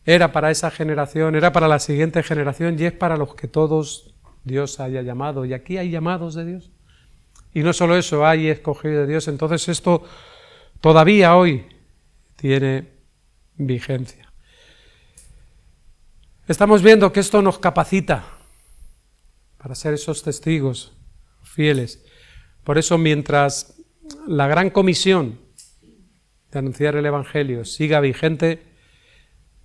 era para esa generación, era para la siguiente generación y es para los que todos Dios haya llamado. Y aquí hay llamados de Dios. Y no solo eso, hay escogido de Dios. Entonces esto todavía hoy tiene vigencia. Estamos viendo que esto nos capacita para ser esos testigos fieles. Por eso mientras la gran comisión de anunciar el Evangelio siga vigente,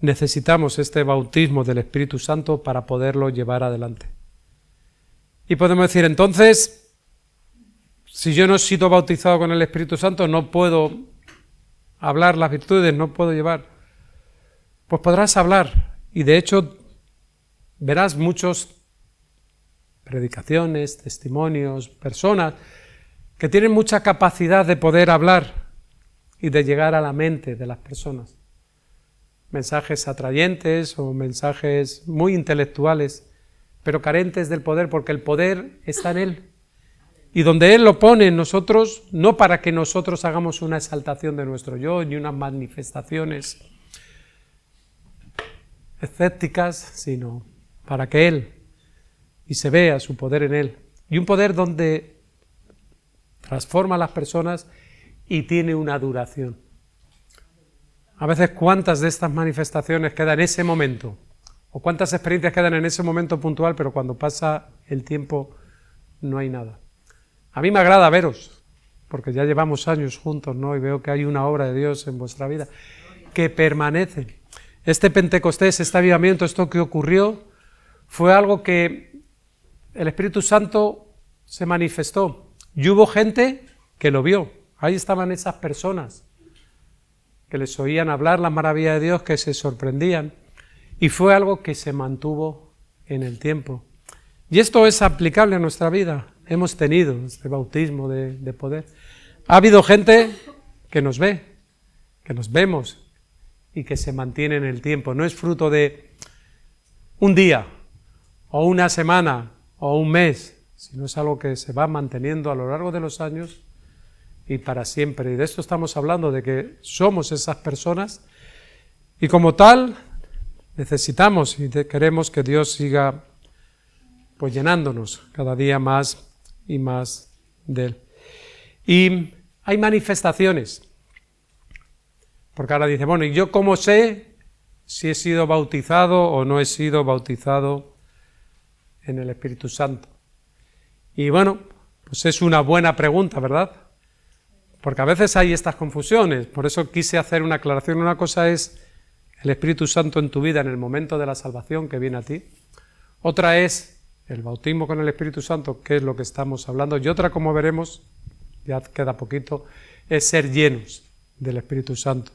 necesitamos este bautismo del Espíritu Santo para poderlo llevar adelante. Y podemos decir, entonces, si yo no he sido bautizado con el Espíritu Santo, no puedo hablar las virtudes, no puedo llevar. Pues podrás hablar, y de hecho verás muchos predicaciones, testimonios, personas que tienen mucha capacidad de poder hablar y de llegar a la mente de las personas. Mensajes atrayentes o mensajes muy intelectuales, pero carentes del poder, porque el poder está en Él. Y donde Él lo pone en nosotros, no para que nosotros hagamos una exaltación de nuestro yo, ni unas manifestaciones escépticas, sino para que Él, y se vea su poder en Él. Y un poder donde transforma a las personas y tiene una duración. A veces, ¿cuántas de estas manifestaciones quedan en ese momento? ¿O cuántas experiencias quedan en ese momento puntual, pero cuando pasa el tiempo no hay nada? A mí me agrada veros, porque ya llevamos años juntos, ¿no? Y veo que hay una obra de Dios en vuestra vida que permanece. Este Pentecostés, este avivamiento, esto que ocurrió, fue algo que el Espíritu Santo se manifestó. Y hubo gente que lo vio. Ahí estaban esas personas que les oían hablar las maravillas de Dios, que se sorprendían, y fue algo que se mantuvo en el tiempo. Y esto es aplicable a nuestra vida. Hemos tenido este bautismo de poder. Ha habido gente que nos ve, que nos vemos, y que se mantiene en el tiempo. No es fruto de un día, o una semana, o un mes, sino es algo que se va manteniendo a lo largo de los años, y para siempre. Y de esto estamos hablando, de que somos esas personas y como tal necesitamos y queremos que Dios siga pues llenándonos cada día más y más de Él. Y hay manifestaciones, porque ahora dice, bueno, ¿y yo cómo sé si he sido bautizado o no he sido bautizado en el Espíritu Santo? Y bueno, pues es una buena pregunta, ¿verdad? Porque a veces hay estas confusiones, por eso quise hacer una aclaración. Una cosa es el Espíritu Santo en tu vida en el momento de la salvación que viene a ti. Otra es el bautismo con el Espíritu Santo, que es lo que estamos hablando. Y otra, como veremos, ya queda poquito, es ser llenos del Espíritu Santo.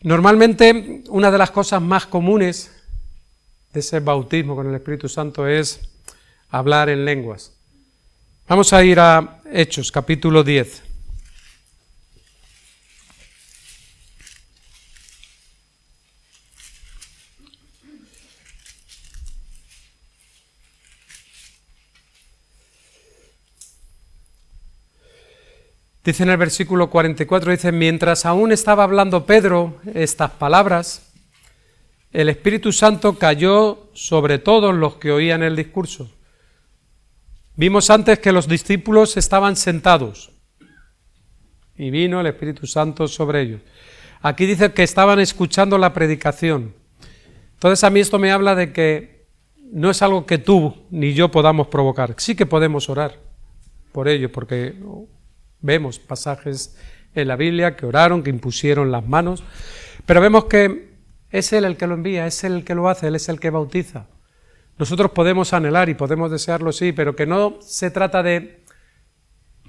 Normalmente, una de las cosas más comunes de ese bautismo con el Espíritu Santo es hablar en lenguas. Vamos a ir a Hechos, capítulo 10. Dice en el versículo 44, dice, mientras aún estaba hablando Pedro estas palabras, el Espíritu Santo cayó sobre todos los que oían el discurso. Vimos antes que los discípulos estaban sentados y vino el Espíritu Santo sobre ellos. Aquí dice que estaban escuchando la predicación. Entonces a mí esto me habla de que no es algo que tú ni yo podamos provocar. Sí que podemos orar. por ello, porque vemos pasajes en la Biblia que oraron, que impusieron las manos, pero vemos que es Él el que lo envía, es Él el que lo hace, Él es el que bautiza. Nosotros podemos anhelar y podemos desearlo, sí, pero que no se trata de,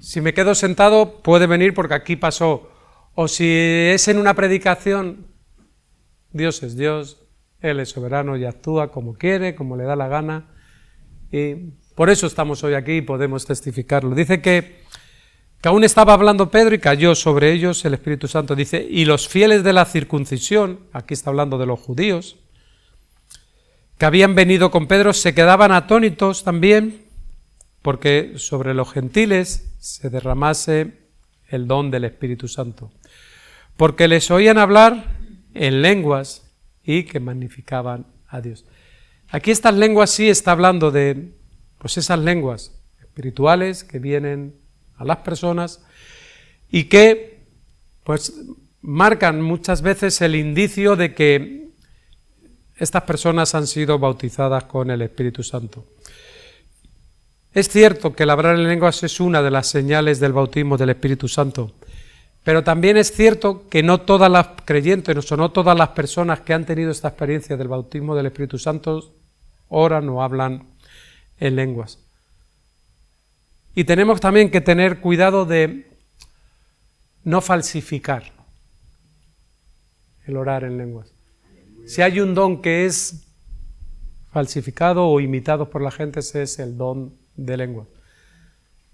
si me quedo sentado, puede venir porque aquí pasó, o si es en una predicación, Dios es Dios, Él es soberano y actúa como quiere, como le da la gana, y por eso estamos hoy aquí y podemos testificarlo. Dice que aún estaba hablando Pedro y cayó sobre ellos el Espíritu Santo. Dice, y los fieles de la circuncisión, aquí está hablando de los judíos, que habían venido con Pedro, se quedaban atónitos también, porque sobre los gentiles se derramase el don del Espíritu Santo, porque les oían hablar en lenguas y que magnificaban a Dios. Aquí estas lenguas sí está hablando de, pues esas lenguas espirituales que vienen a las personas y que pues marcan muchas veces el indicio de que estas personas han sido bautizadas con el Espíritu Santo. Es cierto que el hablar en lenguas es una de las señales del bautismo del Espíritu Santo, pero también es cierto que no todas las creyentes o no todas las personas que han tenido esta experiencia del bautismo del Espíritu Santo oran o hablan en lenguas. Y tenemos también que tener cuidado de no falsificar el orar en lenguas. Si hay un don que es falsificado o imitado por la gente, ese es el don de lengua.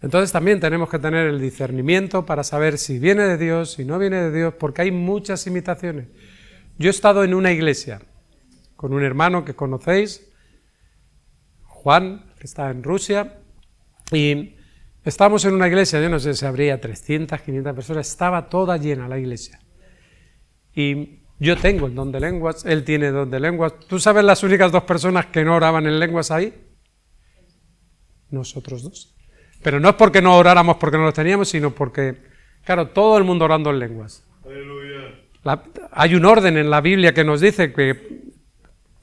Entonces también tenemos que tener el discernimiento para saber si viene de Dios, si no viene de Dios, porque hay muchas imitaciones. Yo he estado en una iglesia con un hermano que conocéis, Juan, que está en Rusia, y estábamos en una iglesia, yo no sé si habría 300, 500 personas, estaba toda llena la iglesia. Y yo tengo el don de lenguas, él tiene el don de lenguas. ¿Tú sabes las únicas dos personas que no oraban en lenguas ahí? Nosotros dos. Pero no es porque no oráramos porque no los teníamos, sino porque, claro, todo el mundo orando en lenguas. Hay un orden en la Biblia que nos dice que,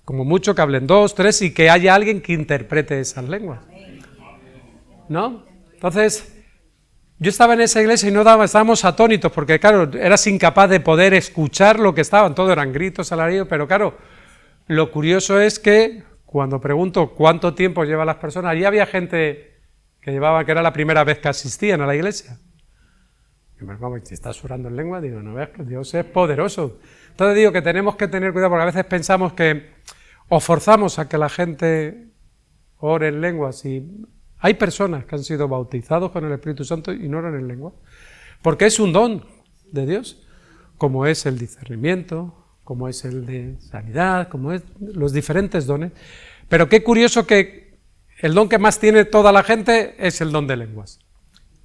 como mucho, que hablen 2, 3 y que haya alguien que interprete esas lenguas. ¿No? Entonces, yo estaba en esa iglesia y estábamos atónitos porque, claro, eras incapaz de poder escuchar lo que estaban, todo eran gritos, alaridos, pero claro, lo curioso es que cuando pregunto cuánto tiempo llevan las personas, allí había gente que era la primera vez que asistían a la iglesia. Y me digo, si estás orando en lengua, digo, no veas que Dios es poderoso. Entonces digo que tenemos que tener cuidado porque a veces pensamos que o forzamos a que la gente ore en lenguas y hay personas que han sido bautizados con el Espíritu Santo y no oran en lengua, porque es un don de Dios, como es el discernimiento, como es el de sanidad, como es los diferentes dones. Pero qué curioso que el don que más tiene toda la gente es el don de lenguas.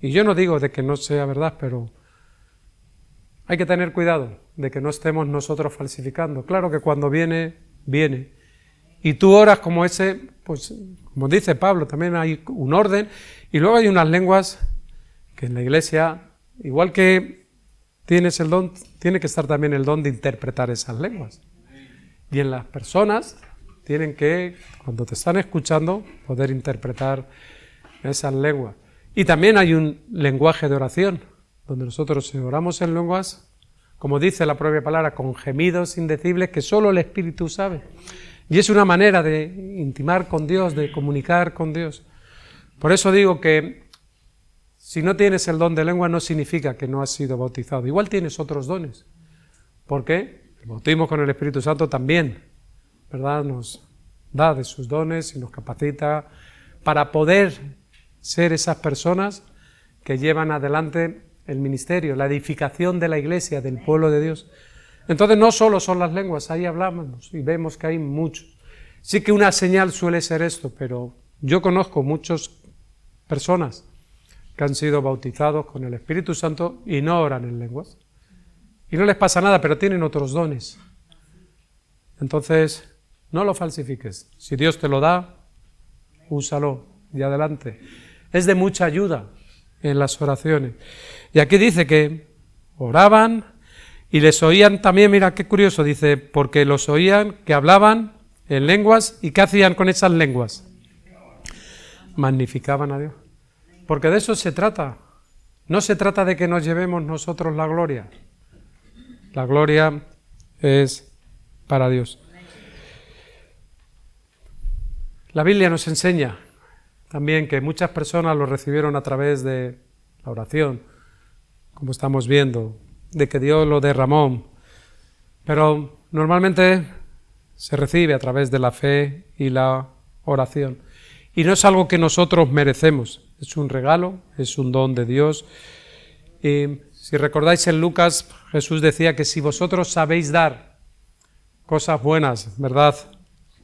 Y yo no digo de que no sea verdad, pero hay que tener cuidado de que no estemos nosotros falsificando. Claro que cuando viene, viene. Y tú oras como ese, pues como dice Pablo, también hay un orden. Y luego hay unas lenguas que en la iglesia, igual que tienes el don, tiene que estar también el don de interpretar esas lenguas. Y en las personas tienen que, cuando te están escuchando, poder interpretar esas lenguas. Y también hay un lenguaje de oración, donde nosotros oramos en lenguas, como dice la propia palabra, con gemidos indecibles que solo el Espíritu sabe. Y es una manera de intimar con Dios, de comunicar con Dios. Por eso digo que si no tienes el don de lengua no significa que no has sido bautizado. Igual tienes otros dones. ¿Por qué? El bautismo con el Espíritu Santo también, ¿verdad? Nos da de sus dones y nos capacita para poder ser esas personas que llevan adelante el ministerio, la edificación de la iglesia, del pueblo de Dios. Entonces no solo son las lenguas, ahí hablamos y vemos que hay muchos. Sí que una señal suele ser esto, pero yo conozco muchas personas que han sido bautizados con el Espíritu Santo y no oran en lenguas. Y no les pasa nada, pero tienen otros dones. Entonces, no lo falsifiques. Si Dios te lo da, úsalo y adelante. Es de mucha ayuda en las oraciones. Y aquí dice que oraban y les oían también, mira qué curioso, dice, porque los oían que hablaban en lenguas y ¿qué hacían con esas lenguas? Magnificaban a Dios. Porque de eso se trata. No se trata de que nos llevemos nosotros la gloria. La gloria es para Dios. La Biblia nos enseña también que muchas personas lo recibieron a través de la oración, como estamos viendo, de que Dios lo derramó. Pero normalmente se recibe a través de la fe y la oración. Y no es algo que nosotros merecemos, es un regalo, es un don de Dios. Y si recordáis en Lucas, Jesús decía que si vosotros sabéis dar cosas buenas, ¿verdad?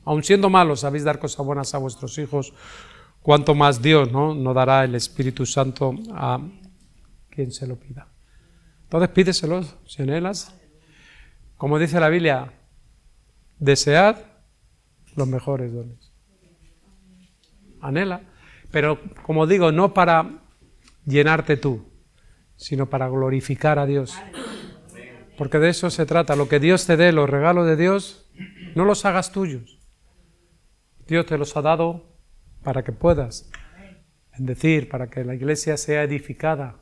Aun siendo malos, sabéis dar cosas buenas a vuestros hijos, cuánto más Dios, ¿no dará el Espíritu Santo a quien se lo pida. Entonces pídeselos, si anhelas. Como dice la Biblia, desead los mejores dones. Anhela, pero como digo, no para llenarte tú, sino para glorificar a Dios. Porque de eso se trata, lo que Dios te dé, los regalos de Dios, no los hagas tuyos. Dios te los ha dado para que puedas bendecir, para que la iglesia sea edificada,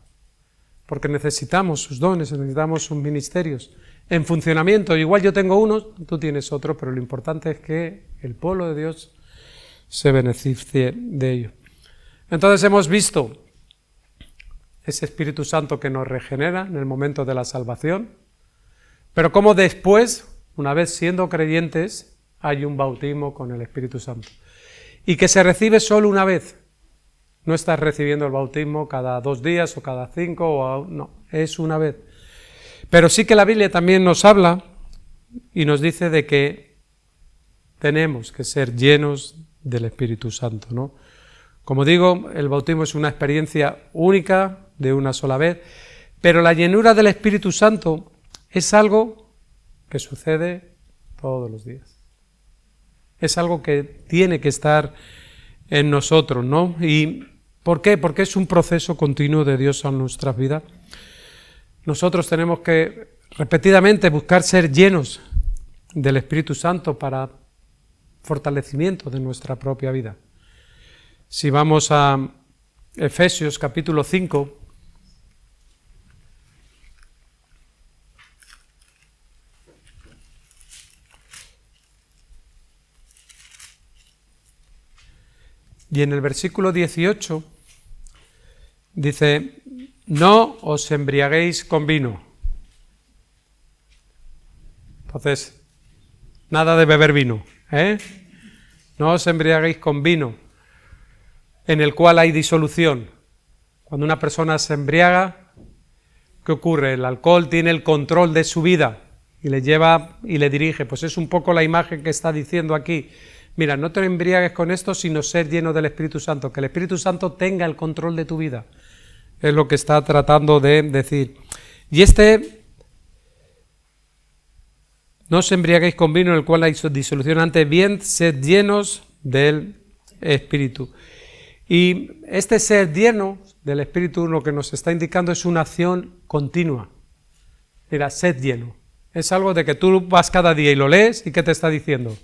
porque necesitamos sus dones, necesitamos sus ministerios en funcionamiento. Igual yo tengo uno, tú tienes otro, pero lo importante es que el pueblo de Dios se beneficie de ello. Entonces hemos visto ese Espíritu Santo que nos regenera en el momento de la salvación, pero cómo después, una vez siendo creyentes, hay un bautismo con el Espíritu Santo. Y que se recibe solo una vez. No estás recibiendo el bautismo cada 2 días o cada 5, no, es una vez. Pero sí que la Biblia también nos habla y nos dice de que tenemos que ser llenos del Espíritu Santo, ¿no? Como digo, el bautismo es una experiencia única de una sola vez, pero la llenura del Espíritu Santo es algo que sucede todos los días. Es algo que tiene que estar en nosotros, ¿no? ¿Y por qué? Porque es un proceso continuo de Dios en nuestras vidas. Nosotros tenemos que repetidamente buscar ser llenos del Espíritu Santo para fortalecimiento de nuestra propia vida. Si vamos a Efesios capítulo 5, y en el versículo 18 dice: no os embriaguéis con vino. Entonces, nada de beber vino, ¿eh? No os embriaguéis con vino, en el cual hay disolución. Cuando una persona se embriaga, ¿qué ocurre? El alcohol tiene el control de su vida y le lleva y le dirige. Pues es un poco la imagen que está diciendo aquí. Mira, no te embriagues con esto, sino ser lleno del Espíritu Santo, que el Espíritu Santo tenga el control de tu vida. Es lo que está tratando de decir. Y no os embriaguéis con vino en el cual hay disolución, antes bien sed llenos del Espíritu. Y este ser lleno del Espíritu lo que nos está indicando es una acción continua. Mira, sed lleno. Es algo de que tú vas cada día y lo lees, ¿y qué te está diciendo?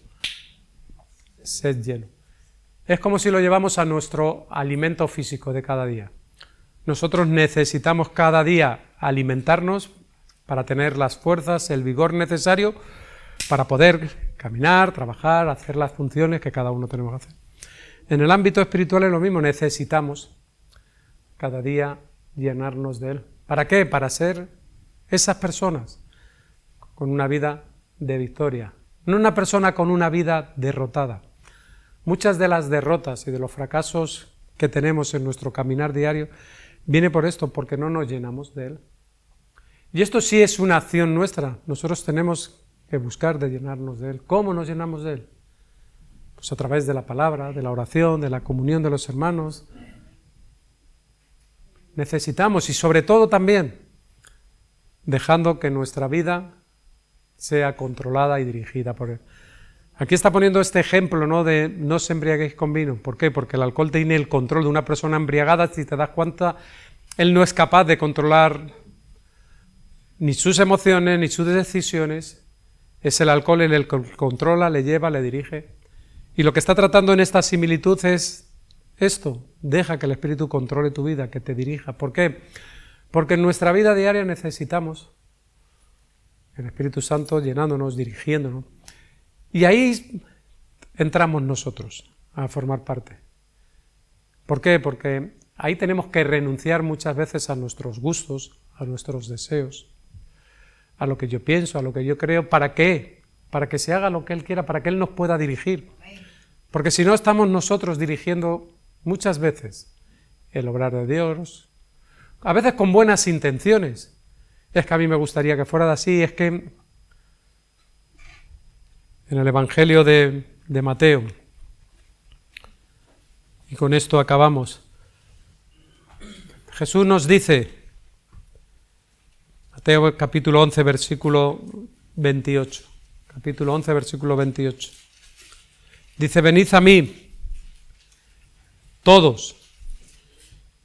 Sed lleno. Es como si lo llevamos a nuestro alimento físico de cada día. Nosotros necesitamos cada día alimentarnos para tener las fuerzas, el vigor necesario para poder caminar, trabajar, hacer las funciones que cada uno tenemos que hacer. En el ámbito espiritual es lo mismo, necesitamos cada día llenarnos de él. ¿Para qué? Para ser esas personas con una vida de victoria, no una persona con una vida derrotada. Muchas de las derrotas y de los fracasos que tenemos en nuestro caminar diario viene por esto, porque no nos llenamos de él. Y esto sí es una acción nuestra. Nosotros tenemos que buscar de llenarnos de él. ¿Cómo nos llenamos de él? Pues a través de la palabra, de la oración, de la comunión de los hermanos. Necesitamos, y sobre todo también, dejando que nuestra vida sea controlada y dirigida por él. Aquí está poniendo este ejemplo, ¿no?, de no os embriaguéis con vino. ¿Por qué? Porque el alcohol tiene el control de una persona embriagada. Si te das cuenta, él no es capaz de controlar ni sus emociones, ni sus decisiones. Es el alcohol el que controla, le lleva, le dirige. Y lo que está tratando en esta similitud es esto, deja que el Espíritu controle tu vida, que te dirija. ¿Por qué? Porque en nuestra vida diaria necesitamos el Espíritu Santo llenándonos, dirigiéndonos. Y ahí entramos nosotros a formar parte. ¿Por qué? Porque ahí tenemos que renunciar muchas veces a nuestros gustos, a nuestros deseos, a lo que yo pienso, a lo que yo creo. ¿Para qué? Para que se haga lo que Él quiera, para que Él nos pueda dirigir. Porque si no, estamos nosotros dirigiendo muchas veces el obrar de Dios, a veces con buenas intenciones. Es que a mí me gustaría que fuera así, es que en el Evangelio de Mateo, y con esto acabamos, Jesús nos dice, Mateo capítulo 11, versículo 28, capítulo 11, versículo 28, dice, venid a mí, todos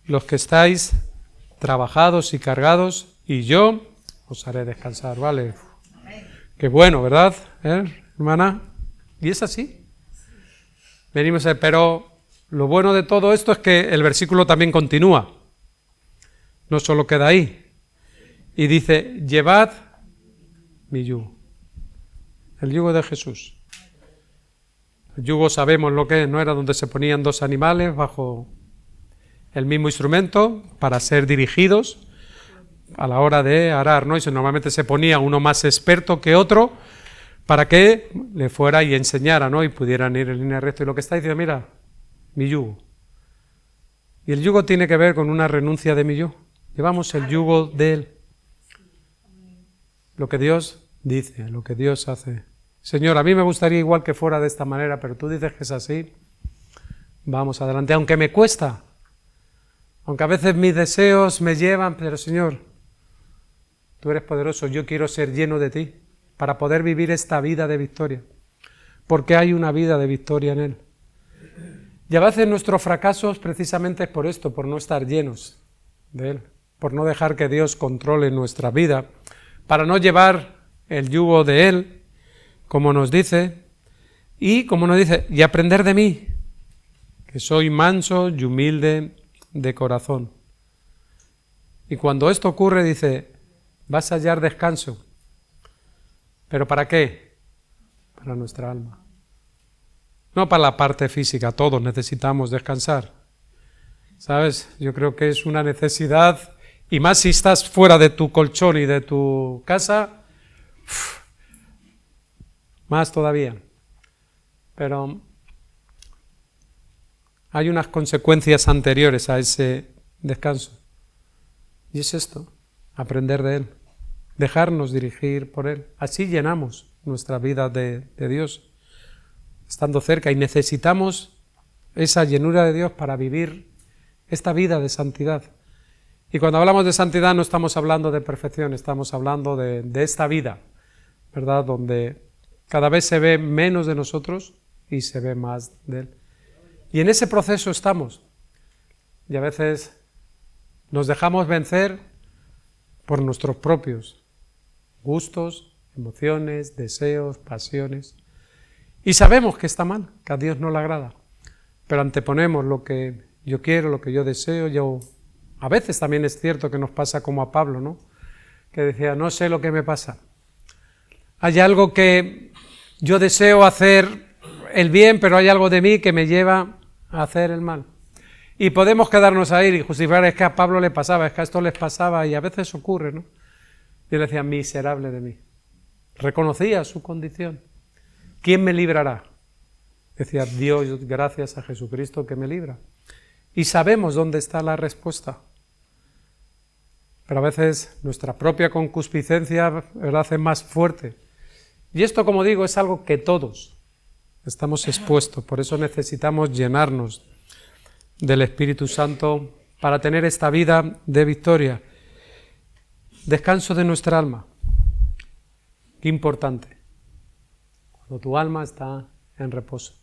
los que estáis trabajados y cargados, y yo os haré descansar, ¿vale? Qué bueno, ¿verdad? Hermana? Y es así. Venimos a... Pero lo bueno de todo esto es que el versículo también continúa. No solo queda ahí. Y dice, llevad mi yugo. El yugo de Jesús. El yugo sabemos lo que es, ¿no? Era donde se ponían dos animales bajo el mismo instrumento para ser dirigidos a la hora de arar, ¿no? Y normalmente se ponía uno más experto que otro para que le fuera y enseñara, ¿no? Y pudieran ir en línea recta. Y lo que está diciendo, mira, mi yugo. Y el yugo tiene que ver con una renuncia de mi yo. Llevamos el yugo de Él. Lo que Dios dice, lo que Dios hace. Señor, a mí me gustaría igual que fuera de esta manera, pero tú dices que es así. Vamos adelante, aunque me cuesta. Aunque a veces mis deseos me llevan, pero Señor, tú eres poderoso, yo quiero ser lleno de ti para poder vivir esta vida de victoria, porque hay una vida de victoria en Él. Y a veces nuestros fracasos precisamente es por esto, por no estar llenos de Él, por no dejar que Dios controle nuestra vida, para no llevar el yugo de Él, como nos dice, y como nos dice, y aprender de mí, que soy manso y humilde de corazón. Y cuando esto ocurre, dice, vas a hallar descanso. ¿Pero para qué? Para nuestra alma. No para la parte física, todos necesitamos descansar. ¿Sabes? Yo creo que es una necesidad, y más si estás fuera de tu colchón y de tu casa, más todavía. Pero hay unas consecuencias anteriores a ese descanso. Y es esto, aprender de Él, dejarnos dirigir por Él. Así llenamos nuestra vida de Dios, estando cerca, y necesitamos esa llenura de Dios para vivir esta vida de santidad. Y cuando hablamos de santidad no estamos hablando de perfección, estamos hablando de esta vida, ¿verdad? Donde cada vez se ve menos de nosotros y se ve más de Él. Y en ese proceso estamos. Y a veces nos dejamos vencer por nuestros propios gustos, emociones, deseos, pasiones. Y sabemos que está mal, que a Dios no le agrada. Pero anteponemos lo que yo quiero, lo que yo deseo. A veces también es cierto que nos pasa como a Pablo, ¿no? Que decía, no sé lo que me pasa. Hay algo que yo deseo hacer el bien, pero hay algo de mí que me lleva a hacer el mal. Y podemos quedarnos ahí y justificar, es que a Pablo le pasaba, es que a esto les pasaba, y a veces ocurre, ¿no? Y él decía, miserable de mí. Reconocía su condición. ¿Quién me librará? Decía, Dios, gracias a Jesucristo que me libra. Y sabemos dónde está la respuesta. Pero a veces nuestra propia concupiscencia, ¿verdad?, es más fuerte. Y esto, como digo, es algo que todos estamos expuestos. Por eso necesitamos llenarnos del Espíritu Santo para tener esta vida de victoria. Descanso de nuestra alma. Qué importante. Cuando tu alma está en reposo.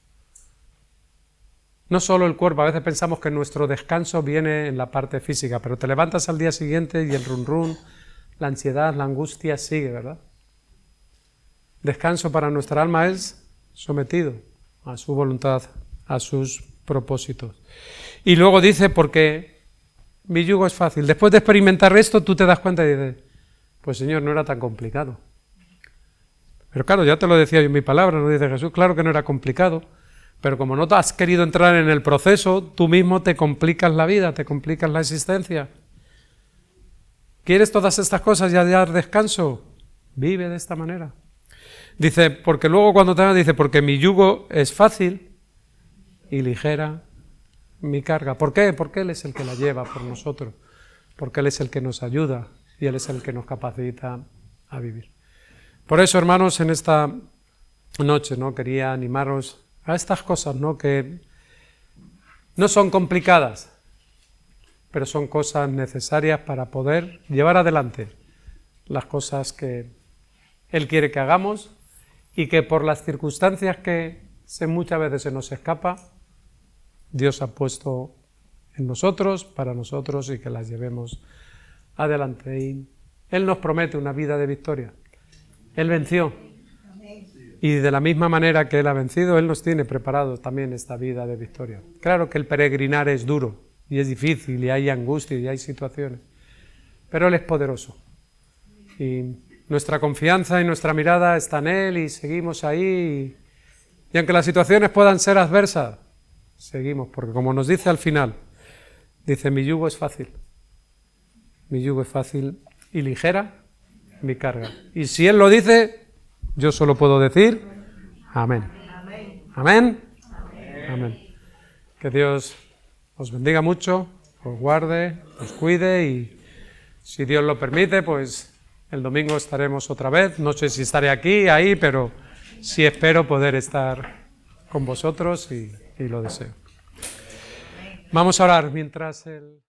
No solo el cuerpo, a veces pensamos que nuestro descanso viene en la parte física, pero te levantas al día siguiente y el run run, la ansiedad, la angustia sigue, ¿verdad? Descanso para nuestra alma es sometido a su voluntad, a sus propósitos. Y luego dice, porque mi yugo es fácil. Después de experimentar esto, tú te das cuenta y dices, pues Señor, no era tan complicado. Pero claro, ya te lo decía yo en mi palabra, no dice Jesús, claro que no era complicado, pero como no te has querido entrar en el proceso, tú mismo te complicas la vida, te complicas la existencia. ¿Quieres todas estas cosas y hallar descanso? Vive de esta manera. Dice, porque luego cuando te dice, porque mi yugo es fácil y ligera mi carga. ¿Por qué? Porque Él es el que la lleva por nosotros, porque Él es el que nos ayuda y Él es el que nos capacita a vivir. Por eso, hermanos, en esta noche, ¿no?, quería animaros a estas cosas, ¿no?, que no son complicadas, pero son cosas necesarias para poder llevar adelante las cosas que Él quiere que hagamos y que por las circunstancias que muchas veces se nos escapa, Dios ha puesto en nosotros, para nosotros, y que las llevemos adelante. Y Él nos promete una vida de victoria. Él venció. Y de la misma manera que Él ha vencido, Él nos tiene preparado también esta vida de victoria. Claro que el peregrinar es duro y es difícil y hay angustia y hay situaciones, pero Él es poderoso. Y nuestra confianza y nuestra mirada está en Él y seguimos ahí. Y aunque las situaciones puedan ser adversas, seguimos, porque como nos dice al final, dice, mi yugo es fácil. Mi yugo es fácil y ligera mi carga. Y si Él lo dice, yo solo puedo decir amén. Amén. Amén. Que Dios os bendiga mucho, os guarde, os cuide y si Dios lo permite, pues el domingo estaremos otra vez. No sé si estaré aquí, ahí, pero sí espero poder estar con vosotros y lo deseo. Vamos a orar mientras el...